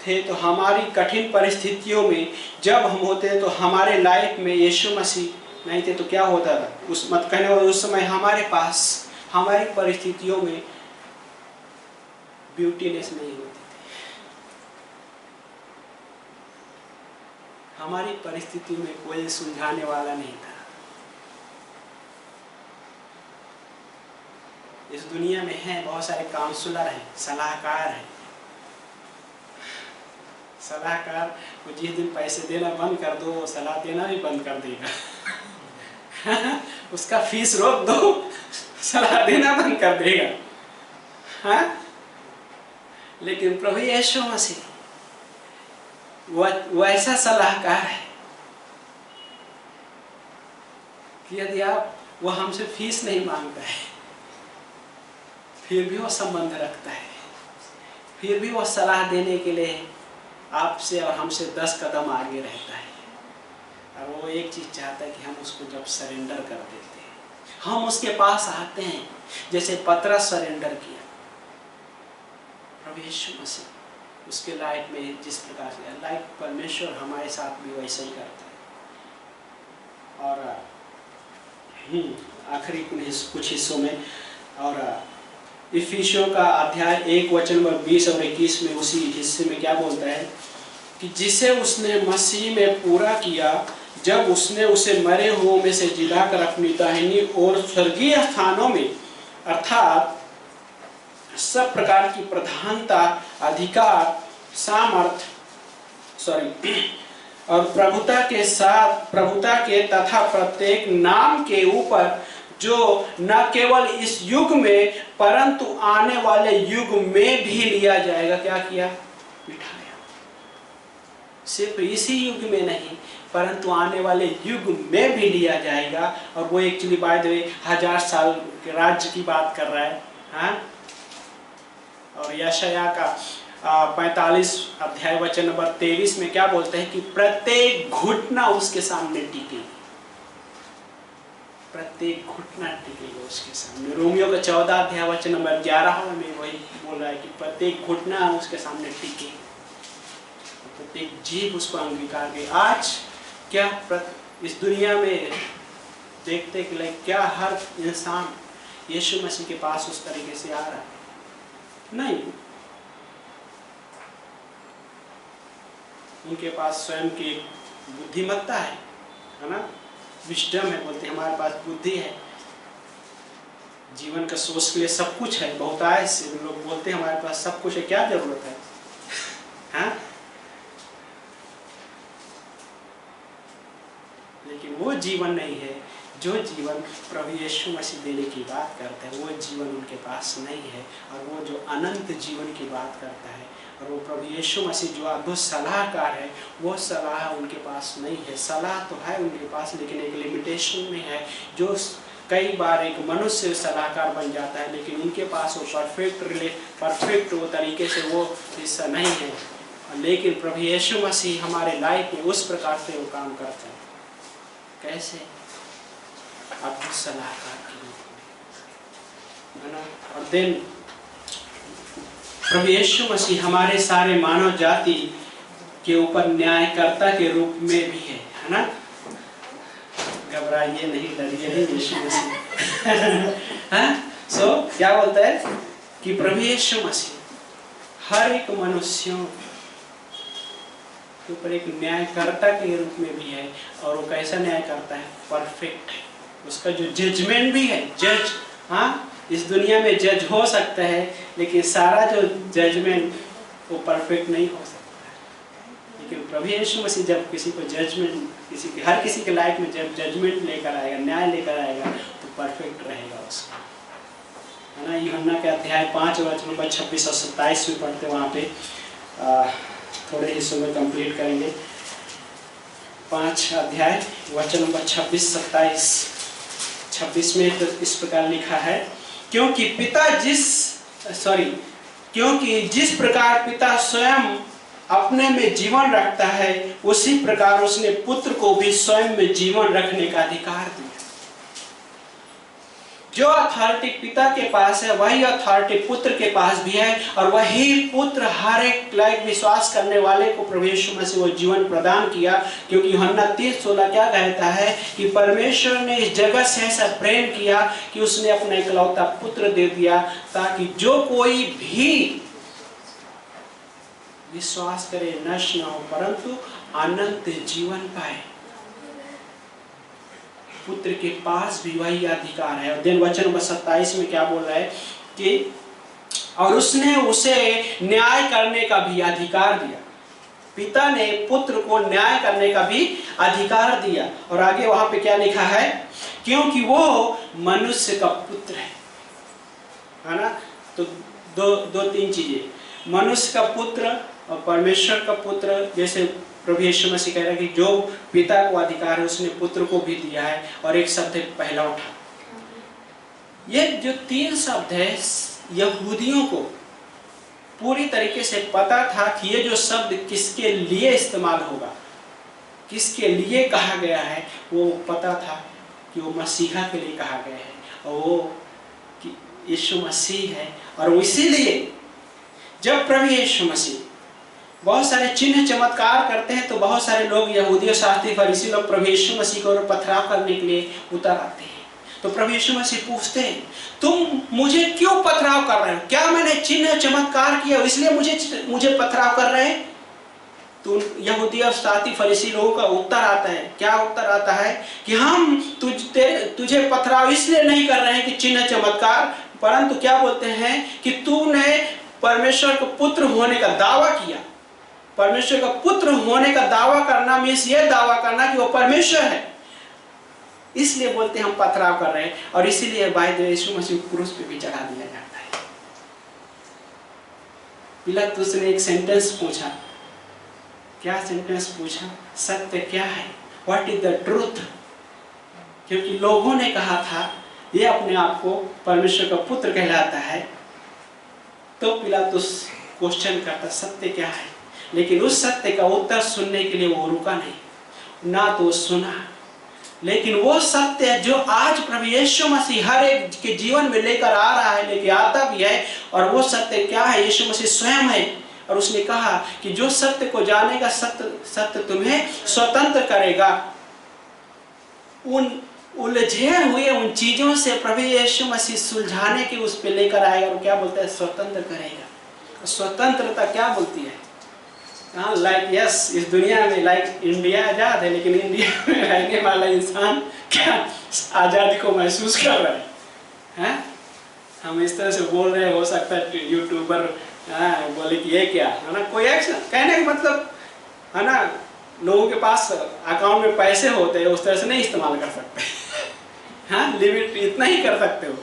थे तो हमारी कठिन परिस्थितियों में जब हम होते तो हमारे लाइफ में यीशु मसीह नहीं थे तो क्या होता था, उस मत कहने वाले उस समय हमारे पास हमारी परिस्थितियों में ब्यूटीनेस नहीं होती थी, हमारी परिस्थिति में कोई सुलझाने वाला नहीं था। इस दुनिया में हैं बहुत सारे काउंसलर हैं, सलाहकार हैं। सलाहकार को जिस दिन पैसे देना बंद कर दो, वो सलाह देना भी बंद कर देगा। उसका फीस रोक दो, सलाह देना बंद कर देगा। हाँ? लेकिन प्रभु यीशु मसीह वो ऐसा सलाहकार है कि यदि वो हमसे फीस नहीं मांगता है, फिर भी वो संबंध रखता है, फिर भी वो सलाह देने के लिए आपसे और हमसे 10 कदम आगे रहता है। और वो एक चीज चाहता है कि हम उसको जब सरेंडर कर देते हैं, हम उसके पास आते हैं, जैसे पतरस सरेंडर किया। प्रभु यीशु मसीह उसके लाइफ में जिस प्रकार से लाइफ परमेश्वर हमारे साथ भी वैसे ही करता है। और आखिरी कुछ हिस्सों में, और इफिसियों का अध्याय 1 वचन नंबर 20 और 21 में उसी हिस्से में क्या बोलता है कि जिसे उसने मसीह में पूरा किया, जब उसने उसे मरे हुओं में से जिला कर अपनी दाहिनी और स्वर्गीय स्थानों में अर्थात सब प्रकार की प्रधानता, अधिकार, सामर्थ और प्रभुता के तथा प्रत्येक नाम के ऊपर, जो न केवल इस युग में परंतु आने वाले युग में भी लिया जाएगा। क्या किया? बिठाया। सिर्फ इसी युग में नहीं परंतु आने वाले युग में भी लिया जाएगा। और वो एक्चुअली बाय द वे 1000 साल के राज्य की बात कर रहा है। हाँ? और यशायाह का 45 अध्याय वचन नंबर 23 में क्या बोलते हैं कि प्रत्येक घुटना उसके सामने टिकेगी, प्रत्येक घुटना टिकेगा उसके सामने। रोमियो का 14 अध्याय वचन नंबर 11 में वही बोल रहा है कि प्रत्येक घुटना उसके सामने टिकेगी, प्रत्येक जीभ उसको अंगीकार करे। आज क्या इस दुनिया में देखते कि क्या हर इंसान यीशु मसीह के पास उस तरीके से आ रहा है? नहीं। उनके पास स्वयं की बुद्धिमत्ता है ना, विजडम है। बोलते हैं हमारे पास बुद्धि है, जीवन का सोच के लिए सब कुछ है। बहुतायत से लोग बोलते हैं हमारे पास सब कुछ है, क्या जरूरत है? हाँ? लेकिन वो जीवन नहीं है जो जीवन प्रभु यीशु मसीह देने की बात करता है। वो जीवन उनके पास नहीं है। और वो जो अनंत जीवन की बात करता है, और वो प्रभु यीशु मसीह जो अद्भुत सलाहकार है, वो सलाह उनके पास नहीं है। सलाह तो है उनके पास, लेकिन एक लिमिटेशन में है। जो कई बार एक मनुष्य सलाहकार बन जाता है, लेकिन उनके पास वो परफेक्ट वो तरीके से वो हिस्सा नहीं है। लेकिन प्रभु यीशु मसीह हमारे लाइफ में उस प्रकार से वो काम करता है। कैसे? अद्भुत सलाहकार के रूप में, है ना। और देन प्रभु यीशु मसीह हमारे सारे मानव जाति के ऊपर न्यायकर्ता के रूप में भी है ना। घबराइए नहीं, डरिए नहीं, यीशु मसीह सो क्या बोलता है कि प्रभु यीशु मसीह हर एक मनुष्यों के ऊपर एक न्यायकर्ता के रूप में भी है। और वो कैसा न्याय करता है? परफेक्ट है। उसका जो जजमेंट भी है, जज, हाँ, इस दुनिया में जज हो सकता है, लेकिन सारा जो जजमेंट वो परफेक्ट नहीं हो सकता है। लेकिन प्रभु यीशु मसीह जब किसी को जजमेंट, हर किसी के लाइफ में जब जजमेंट लेकर आएगा, न्याय लेकर आएगा, तो परफेक्ट रहेगा उसका, है ना। यूहन्ना के अध्याय 5 वचन नंबर 26 और 27 में पढ़ते, वहाँ पे थोड़े हिस्सों में कंप्लीट करेंगे। 5 अध्याय वचन नंबर 26 में तो इस प्रकार लिखा है, क्योंकि जिस प्रकार पिता स्वयं अपने में जीवन रखता है, उसी प्रकार उसने पुत्र को भी स्वयं में जीवन रखने का अधिकार दिया। जो अथॉरिटी पिता के पास है, वही अथॉरिटी पुत्र के पास भी है। और वही पुत्र हर एक लायक विश्वास करने वाले को प्रभु यीशु मसीह वो जीवन प्रदान किया। क्योंकि यूहन्ना 3:16 क्या कहता है कि परमेश्वर ने इस जगत से ऐसा प्रेम किया कि उसने अपना इकलौता पुत्र दे दिया, ताकि जो कोई भी विश्वास करे नष्ट न हो, परंतु अनंत जीवन पाए। पुत्र के पास भी वही अधिकार है। और दिन वचन नंबर 27 में क्या बोल रहा है कि और उसने उसे न्याय करने का भी अधिकार दिया। पिता ने पुत्र को न्याय करने का भी अधिकार दिया। और आगे वहां पे क्या लिखा है, क्योंकि वो मनुष्य का पुत्र है ना। तो दो तीन चीजें, मनुष्य का पुत्र और परमेश्वर का पुत्र। जैसे प्रभु यीशु मसीह कह रहा है कि जो पिता को अधिकार है उसने पुत्र को भी दिया है। और एक शब्द है पहला उठा। ये जो तीन शब्द है, यहूदियों को पूरी तरीके से पता था कि ये जो शब्द किसके लिए इस्तेमाल होगा, किसके लिए कहा गया है। वो पता था कि वो मसीहा के लिए कहा गया है और वो कि यीशु मसीह है। और इसीलिए जब प्रभु यीशु मसीह बहुत सारे चिन्ह चमत्कार करते हैं तो बहुत सारे लोग, यहूदी और शास्त्री फरीसी लोग, प्रभु यीशु मसीह को पथराव करने के लिए उतर आते हैं। तो प्रभु यीशु मसीह पूछते हैं, तुम मुझे क्यों पथराव कर रहे हो? क्या मैंने चिन्ह चमत्कार किया इसलिए मुझे पथराव कर रहे हैं? तो यहूदी और शास्त्री फरीसी लोगों का उत्तर आता है। क्या उत्तर आता है कि हम तुझे पथराव इसलिए नहीं कर रहे हैं कि चिन्ह चमत्कार, परंतु क्या बोलते हैं कि तूने परमेश्वर का पुत्र होने का दावा किया। परमेश्वर का पुत्र होने का दावा करना मीन्स ये दावा करना कि वो परमेश्वर है, इसलिए बोलते हैं हम पथराव कर रहे हैं। और इसीलिए बाय यीशु मसीह क्रूस पे भी चढ़ा दिया जाता है। पिलातुस ने एक सेंटेंस पूछा। क्या सेंटेंस पूछा? सत्य क्या है? What is the truth? क्योंकि लोगों ने कहा था ये अपने आप को परमेश्वर का पुत्र कहलाता है। तो पिलातुस क्वेश्चन करता सत्य क्या है, लेकिन उस सत्य का उत्तर सुनने के लिए वो रुका नहीं, ना तो सुना। लेकिन वो सत्य जो आज प्रभु यीशु मसीह हर एक के जीवन में लेकर आ रहा है, लेके आता भी है। और वो सत्य क्या है? यीशु मसीह स्वयं है। और उसने कहा कि जो सत्य को जानेगा सत्य तुम्हें स्वतंत्र करेगा। उन उलझे हुए उन चीजों से प्रभु यीशु मसीह सुलझाने के उस पे लेकर आएगा। और क्या बोलता है? स्वतंत्र करेगा। स्वतंत्रता क्या बोलती है? लाइक यस, इस दुनिया में लाइक इंडिया आजाद है, लेकिन इंडिया में रहने वाला इंसान क्या आजादी को महसूस कर रहा है? हम इस तरह से बोल रहे हैं, हो सकता है यूट्यूबर बोले कि ये क्या है ना, कोई एक्शन कहने का मतलब है ना, लोगों के पास अकाउंट में पैसे होते हैं उस तरह से नहीं इस्तेमाल कर सकते। हाँ, लिमिट इतना ही कर सकते हो।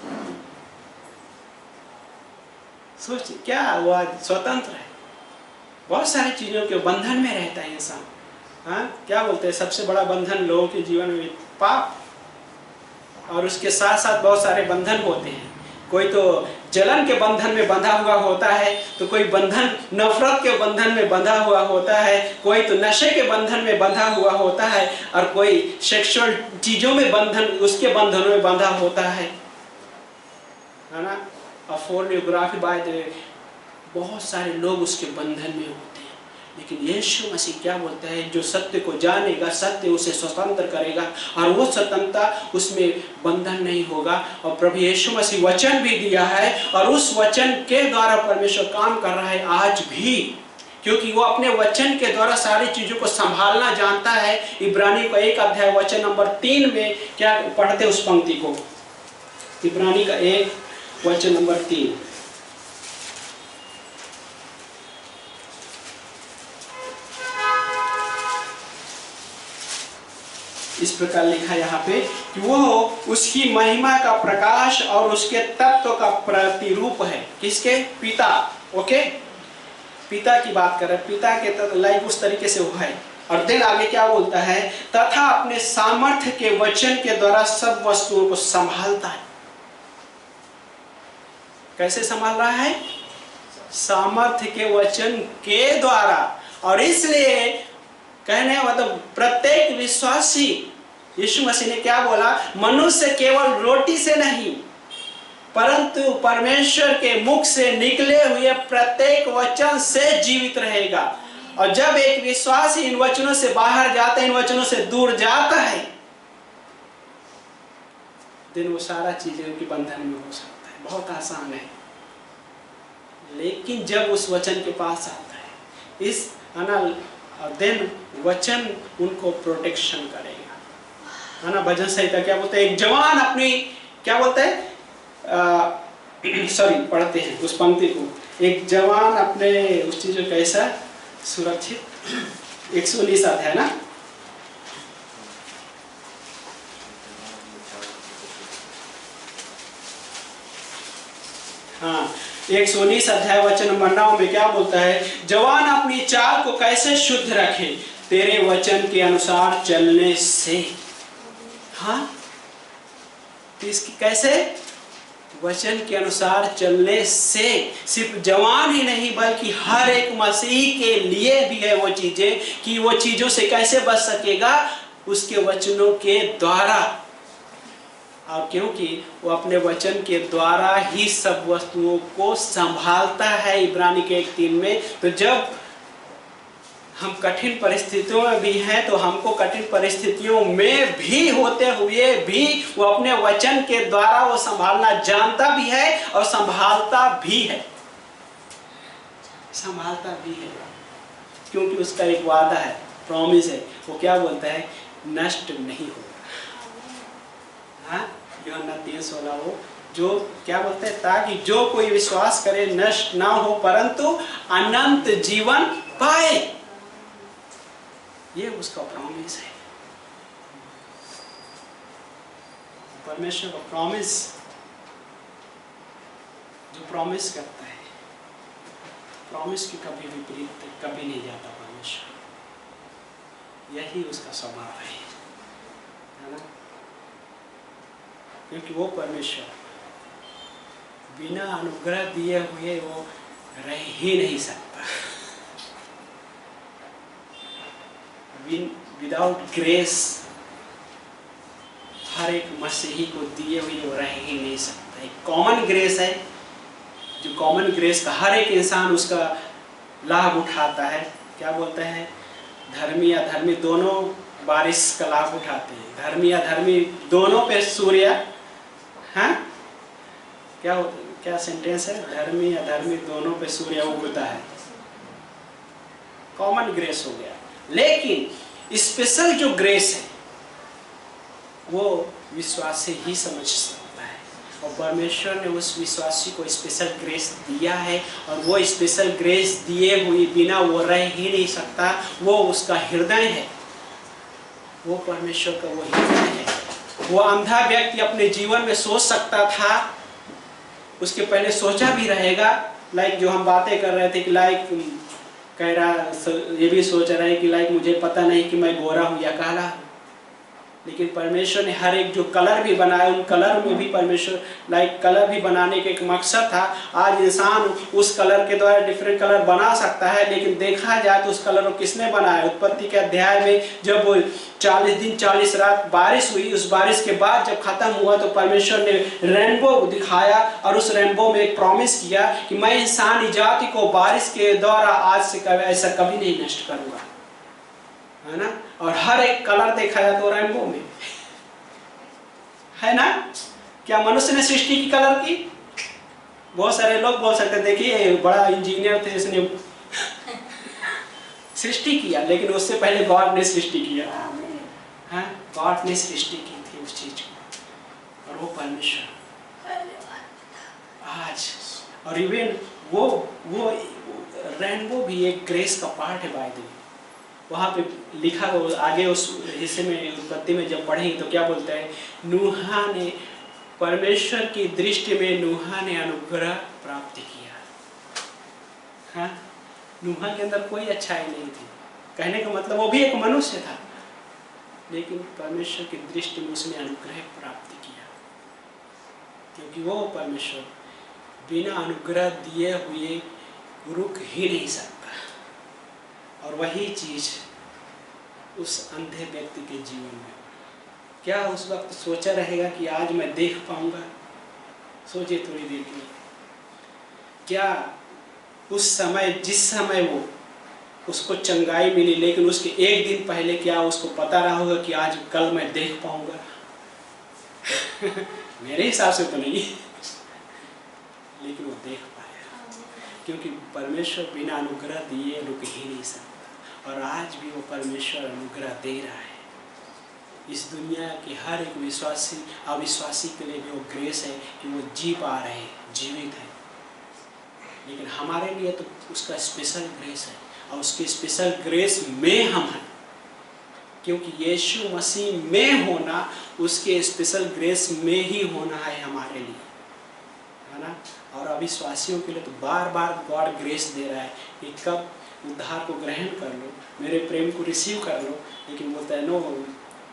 सोचिए क्या वो आज स्वतंत्र है। बहुत सारी चीजों के बंधन में रहता है इंसान। हाँ, क्या बोलते हैं? सबसे बड़ा बंधन लोगों के जीवन में पाप, और उसके साथ साथ बहुत सारे बंधन होते हैं। कोई तो जलन के बंधन में बंधा हुआ होता है, तो कोई बंधन नफरत के बंधन में बंधा हुआ होता है, कोई तो नशे के बंधन में बंधा हुआ होता है, और कोई सेक्सुअल चीजों में बंधन, उसके बंधनों में बंधा होता है ना। और फोर्नोग्राफी बाय द वे, बहुत सारे लोग उसके बंधन में होते हैं। लेकिन यीशु मसीह क्या बोलता है? जो सत्य को जानेगा सत्य उसे स्वतंत्र करेगा, और वो स्वतंत्रता उसमें बंधन नहीं होगा। और प्रभु यीशु मसीह वचन भी दिया है, और उस वचन के द्वारा परमेश्वर काम कर रहा है आज भी, क्योंकि वो अपने वचन के द्वारा सारी चीजों को संभालना जानता है। इब्रानी का 1 अध्याय वचन नंबर 3 में क्या पढ़ते उस पंक्ति को? इब्रानी का 1 वचन नंबर 3। इस प्रकार लिखा यहाँ पे कि वो उसकी महिमा का प्रकाश और उसके तत्व का प्रतिरूप है। किसके? पिता। ओके, पिता की बात कर रहे हैं। पिता के तत्व लाइक उस तरीके से वो है। और दिन आगे क्या बोलता है? तथा अपने सामर्थ्य के वचन के द्वारा सब वस्तुओं को संभालता है। कैसे संभाल रहा है? सामर्थ्य के वचन के द्वारा। और इसलिए कहने मतलब प्रत्येक विश्वासी, यीशु मसीह ने क्या बोला? मनुष्य केवल रोटी से नहीं परंतु परमेश्वर के मुख से निकले हुए प्रत्येक वचन से जीवित रहेगा। और जब एक विश्वासी इन वचनों से बाहर जाता है, इन वचनों से दूर जाता है, दिन वो सारा चीजें उनके बंधन में हो सकता है। बहुत आसान है। लेकिन जब उस वचन के पास आता है, इस और देन वचन उनको प्रोटेक्शन करेगा, है ना। भजन संहिता क्या बोलता है, एक जवान अपनी, क्या बोलता है, सॉरी पढ़ते हैं उस पंक्ति को, एक जवान अपने उस चीज को कैसा सुरक्षित, 119 अध्याय ना, हाँ 119 अध्याय वचन नंबर 9 में क्या बोलता है, जवान अपनी चाल को कैसे शुद्ध रखे, तेरे वचन के अनुसार चलने से। हाँ, तो इसकी कैसे, वचन के अनुसार चलने से। सिर्फ जवान ही नहीं बल्कि हर एक मसीही के लिए भी है वो चीजें, कि वो चीजों से कैसे बच सकेगा, उसके वचनों के द्वारा। और क्योंकि वो अपने वचन के द्वारा ही सब वस्तुओं को संभालता है, इब्रानी के 1:3 में। तो जब हम कठिन परिस्थितियों में भी हैं, तो हमको कठिन परिस्थितियों में भी होते हुए भी वो अपने वचन के द्वारा वो संभालना जानता भी है और संभालता भी है, संभालता भी है, क्योंकि उसका एक वादा है, प्रॉमिस है। वो क्या बोलता है, नष्ट नहीं होगा। हाँ, यूहन्ना 3:16 हो, जो क्या बोलते हैं, ताकि जो कोई विश्वास करे नष्ट ना हो परंतु अनंत जीवन पाए। ये उसका प्रॉमिस है, परमेश्वर का प्रॉमिस। जो प्रॉमिस करता है, प्रॉमिस की कभी विपरीत कभी नहीं जाता परमेश्वर, यही उसका स्वभाव है ना। क्योंकि वो परमेश्वर बिना अनुग्रह दिए हुए वो रह ही नहीं सकता। विदाउट ग्रेस हर एक मसीही को दिए हुए वो रह ही नहीं सकता। एक कॉमन ग्रेस है, जो कॉमन ग्रेस का हर एक इंसान उसका लाभ उठाता है। क्या बोलते हैं, धर्मी अधर्मी दोनों बारिश का लाभ उठाते हैं, धर्मी अधर्मी दोनों पे सूर्य, हाँ क्या सेंटेंस है, धर्मी अधर्मी दोनों पे सूर्य उगता है। कॉमन ग्रेस हो गया। लेकिन स्पेशल जो ग्रेस है वो विश्वासी ही समझ सकता है, और परमेश्वर ने उस विश्वासी को स्पेशल ग्रेस दिया है, और वो स्पेशल ग्रेस दिए हुए बिना वो रह ही नहीं सकता। वो उसका हृदय है, वो परमेश्वर का वो हृदय है। वो अंधा व्यक्ति अपने जीवन में सोच सकता था, उसके पहले सोचा भी रहेगा, लाइक जो हम बातें कर रहे थे कि लाइक कह रहा, ये भी सोच रहा है कि लाइक मुझे पता नहीं कि मैं गोरा हूँ या काला हूँ। लेकिन परमेश्वर ने हर एक जो कलर भी बनाया, उन कलर में भी परमेश्वर लाइक कलर भी बनाने का एक मकसद था। आज इंसान उस कलर के द्वारा डिफरेंट कलर बना सकता है, लेकिन देखा जाए तो उस कलर को किसने बनाया। उत्पत्ति के अध्याय में जब 40 दिन 40 रात बारिश हुई, उस बारिश के बाद जब खत्म हुआ तो परमेश्वर ने रेनबो दिखाया, और उस रेनबो में एक प्रॉमिस किया कि मैं इंसानी जाति को बारिश के द्वारा आज से ऐसा कभी नहीं नष्ट करूँगा, है ना। और हर एक कलर देखा जाए तो रेनबो में है ना। क्या मनुष्य ने सृष्टि की कलर की? बहुत सारे लोग बोल सकते, देखिए बड़ा इंजीनियर थे, इसने सृष्टि किया, लेकिन उससे पहले गॉड ने सृष्टि किया, है गॉड ने सृष्टि की थी उस चीज को, और वो परमेश्वर आज। और इवन वो रेनबो भी एक ग्रेस का पार्ट है। बाय द वे वहाँ पे लिखा, आगे उस हिस्से में उत्पत्ति में जब पढ़ेंगे तो क्या बोलता है, नूहा ने, परमेश्वर की दृष्टि में नूहा ने अनुग्रह प्राप्त किया। हाँ, नूहा के अंदर कोई अच्छाई नहीं थी, कहने का मतलब वो भी एक मनुष्य था, लेकिन परमेश्वर की दृष्टि में उसने अनुग्रह प्राप्त किया, क्योंकि वो परमेश्वर बिना अनुग्रह दिए हुए रुक ही नहीं सकता। और वही चीज उस अंधे व्यक्ति के जीवन में, क्या उस वक्त सोचा रहेगा कि आज मैं देख पाऊंगा? सोचिए थोड़ी देर के लिए, क्या उस समय, जिस समय वो उसको चंगाई मिली, लेकिन उसके एक दिन पहले क्या उसको पता रहा होगा कि आज कल मैं देख पाऊंगा? मेरे हिसाब से तो नहीं, लेकिन वो देख पाया, क्योंकि परमेश्वर बिना अनुग्रह दिए रुक ही नहीं सकता। और आज भी वो परमेश्वर अनुग्रह दे रहा है। इस दुनिया के हर एक विश्वासी अविश्वासी के लिए भी वो ग्रेस है कि वो जी पा रहे हैं, जीवित है। लेकिन हमारे लिए तो उसका स्पेशल ग्रेस है, और उसके स्पेशल ग्रेस में हम हैं, क्योंकि यीशु मसीह में होना उसके स्पेशल ग्रेस में ही होना है हमारे लिए, है ना। और अविश्वासियों के लिए तो बार बार गॉड ग्रेस दे रहा है कि कब उद्धार को ग्रहण कर लो, मेरे प्रेम को रिसीव कर लो। लेकिन बोलता है no,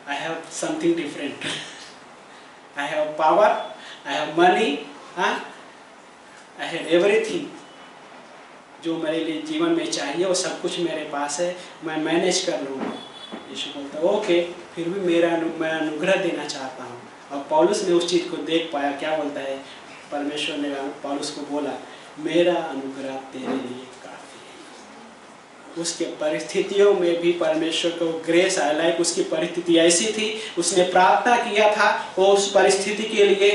I have something different, I have power, I have money, I have everything. जो मेरे लिए जीवन में चाहिए वो सब कुछ मेरे पास है, मैं मैनेज कर लूँगा। यीशु बोलता है ओके, फिर भी मैं अनुग्रह देना चाहता हूँ। और पौलुस ने उस चीज़ को देख पाया। क्या बोलता है? परमेश्वर ने पौलुस को बोला, मेरा अनुग्रह तेरे लिए काफ़ी है। उसके परिस्थितियों में भी परमेश्वर को ग्रेस आया। लाइक उसकी परिस्थिति ऐसी थी, उसने प्रार्थना किया था, वो उस परिस्थिति के लिए,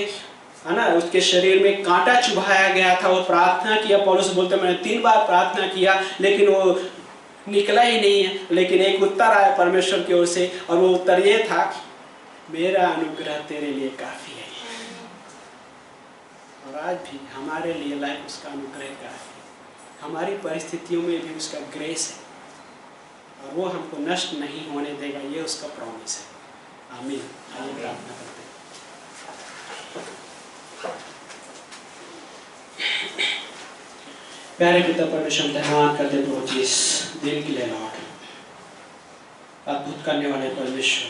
है ना, उसके शरीर में कांटा चुभाया गया था, वो प्रार्थना किया। पौलुस बोलते मैंने 3 बार प्रार्थना किया लेकिन वो निकला ही नहीं है। लेकिन एक उत्तर आया परमेश्वर की ओर से, और वो उत्तर ये था, मेरा अनुग्रह तेरे लिए काफ़ी है। और आज भी हमारे लिए लाइक उसका अनुग्रह काफ़ी है। हमारी परिस्थितियों में भी उसका ग्रेस है, और वो हमको नष्ट नहीं होने देगा, ये उसका प्रॉमिस है। आमीन। आइए प्रार्थना करते हैं। प्यारे पिता परमेश्वर, धन्यवाद करते प्रभु जी इस दिन के लिए लॉर्ड, अद्भुत करने वाले परमेश्वर।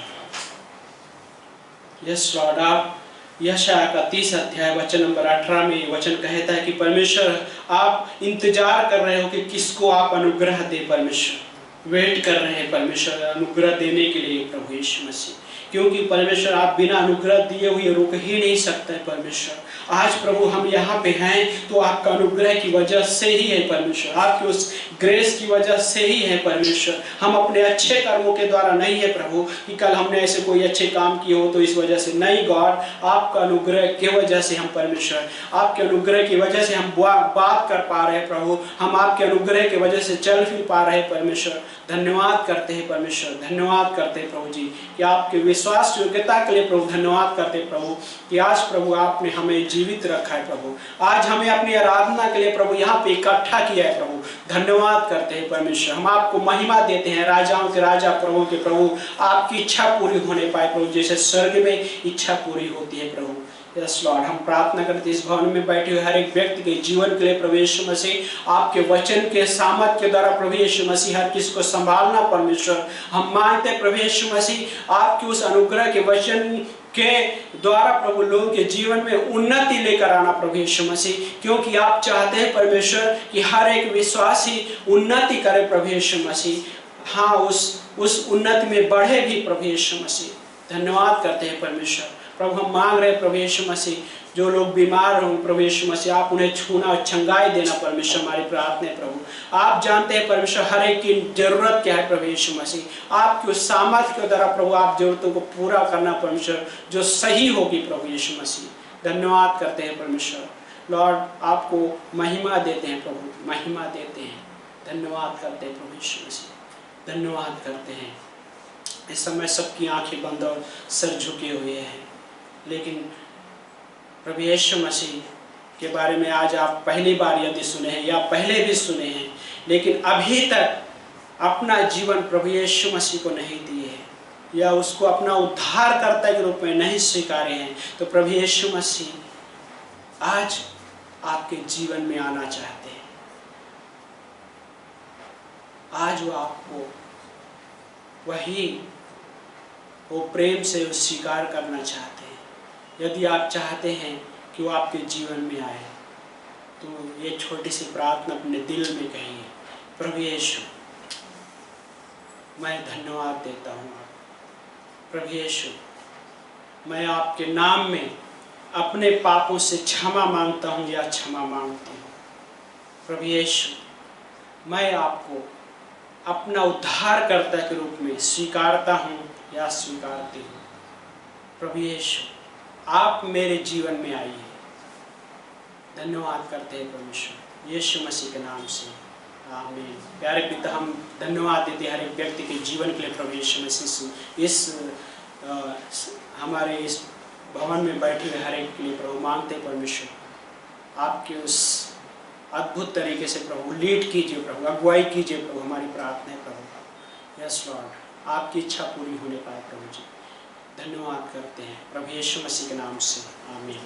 यस लॉर्ड, आप यशाया का 30 अध्याय वचन नंबर 18 में वचन कहता है कि परमेश्वर आप इंतजार कर रहे हो कि किसको आप अनुग्रह दे। परमेश्वर वेट कर रहे हैं परमेश्वर अनुग्रह देने के लिए प्रभु यीशु मसीह, क्योंकि परमेश्वर आप बिना अनुग्रह दिए हुए रुक ही नहीं सकते परमेश्वर। आज प्रभु हम यहाँ पे हैं तो आपका अनुग्रह की वजह से ही है परमेश्वर, आपके उस ग्रेस की वजह से ही है परमेश्वर। हम अपने अच्छे कर्मों के द्वारा नहीं है प्रभु कि कल हमने ऐसे कोई अच्छे काम किए हो तो इस वजह से, नहीं गॉड, आपका अनुग्रह की वजह से हम परमेश्वर, आपके अनुग्रह की वजह से हम बात कर पा रहे हैं प्रभु, हम आपके अनुग्रह की वजह से चल फिर पा रहे हैं परमेश्वर। धन्यवाद करते हैं परमेश्वर, धन्यवाद करते हैं प्रभु जी कि आपके विश्वास योग्यता के लिए प्रभु धन्यवाद करते हैं प्रभु कि आज प्रभु आपने हमें जीवित रखा है प्रभु, आज हमें अपनी आराधना के लिए प्रभु यहाँ पे इकट्ठा किया है प्रभु। धन्यवाद करते हैं परमेश्वर, हम आपको महिमा देते हैं, राजाओं के राजा प्रभु के प्रभु, आपकी इच्छा पूरी होने पाए प्रभु, जैसे स्वर्ग में इच्छा पूरी होती है प्रभु। यस लॉर्ड, हम प्रार्थना करते इस भवन में बैठे हुए हर एक व्यक्ति के जीवन के लिए प्रभु यीशु मसीह आपके वचन के सामर्थ के द्वारा प्रभु यीशु मसीह हर किसी को संभालना परमेश्वर। हम मांगते हैं प्रभु यीशु मसीह आपके उस अनुग्रह के वचन के द्वारा प्रभु लोगों के जीवन में उन्नति लेकर आना प्रभु यीशु मसीह, क्योंकि आप चाहते हैं परमेश्वर कि हर एक विश्वासी उन्नति करे प्रभु यीशु मसीह, हाँ उस उन्नति में बढ़े भी प्रभु यीशु मसीह। धन्यवाद करते हैं परमेश्वर। प्रभु हम मांग रहे हैं प्रभु यीशु मसीह, जो लोग बीमार हों प्रभु यीशु मसीह आप उन्हें छूना और चंगाई देना परमेश्वर, हमारी प्रार्थना है प्रभु। आप जानते हैं परमेश्वर हर एक की जरूरत क्या है प्रभु यीशु मसीह, आपकी उस सामर्थ्य के द्वारा प्रभु आप जरूरतों को पूरा करना परमेश्वर, जो सही होगी प्रभु यीशु मसीह। धन्यवाद करते हैं परमेश्वर। लॉर्ड आपको महिमा देते हैं प्रभु, महिमा देते हैं, धन्यवाद करते हैं प्रभु यीशु मसीह, धन्यवाद करते हैं। इस समय सबकी आंखें बंद और सर झुके हुए हैं, लेकिन प्रभु यीशु मसीह के बारे में आज आप पहली बार यदि सुने हैं या पहले भी सुने हैं, लेकिन अभी तक अपना जीवन प्रभु यीशु मसीह को नहीं दिए हैं या उसको अपना उद्धारकर्ता के रूप में नहीं स्वीकारे हैं, तो प्रभु यीशु मसीह आज आपके जीवन में आना चाहते हैं। आज वो आपको वो प्रेम से स्वीकार करना चाहते हैं। यदि आप चाहते हैं कि वो आपके जीवन में आए तो ये छोटी सी प्रार्थना अपने दिल में कहिए, प्रभु यीशु मैं धन्यवाद देता हूँ आप, प्रभु यीशु मैं आपके नाम में अपने पापों से क्षमा मांगता हूँ या क्षमा मांगती हूँ। प्रभु यीशु मैं आपको अपना उद्धारकर्ता के रूप में स्वीकारता हूँ या स्वीकारती हूँ। प्रभु यीशु आप मेरे जीवन में आइए। धन्यवाद करते हैं परमेश्वर, यीशु मसीह के नाम से, आमीन। प्यारे पिता, हम धन्यवाद देते हैं हर एक व्यक्ति के जीवन के लिए प्रभु यीशु मसीह। इस हमारे इस भवन में बैठे हुए हर एक के लिए प्रभु मांगते परमेश्वर आपके उस अद्भुत तरीके से प्रभु लीड कीजिए, प्रभु अगुवाई कीजिए प्रभु। हमारी प्रार्थना है प्रभु, यस लॉर्ड, आपकी इच्छा पूरी होने पाए प्रभु जी। धन्यवाद करते हैं प्रभु यीशु मसीह के नाम से, आमीन।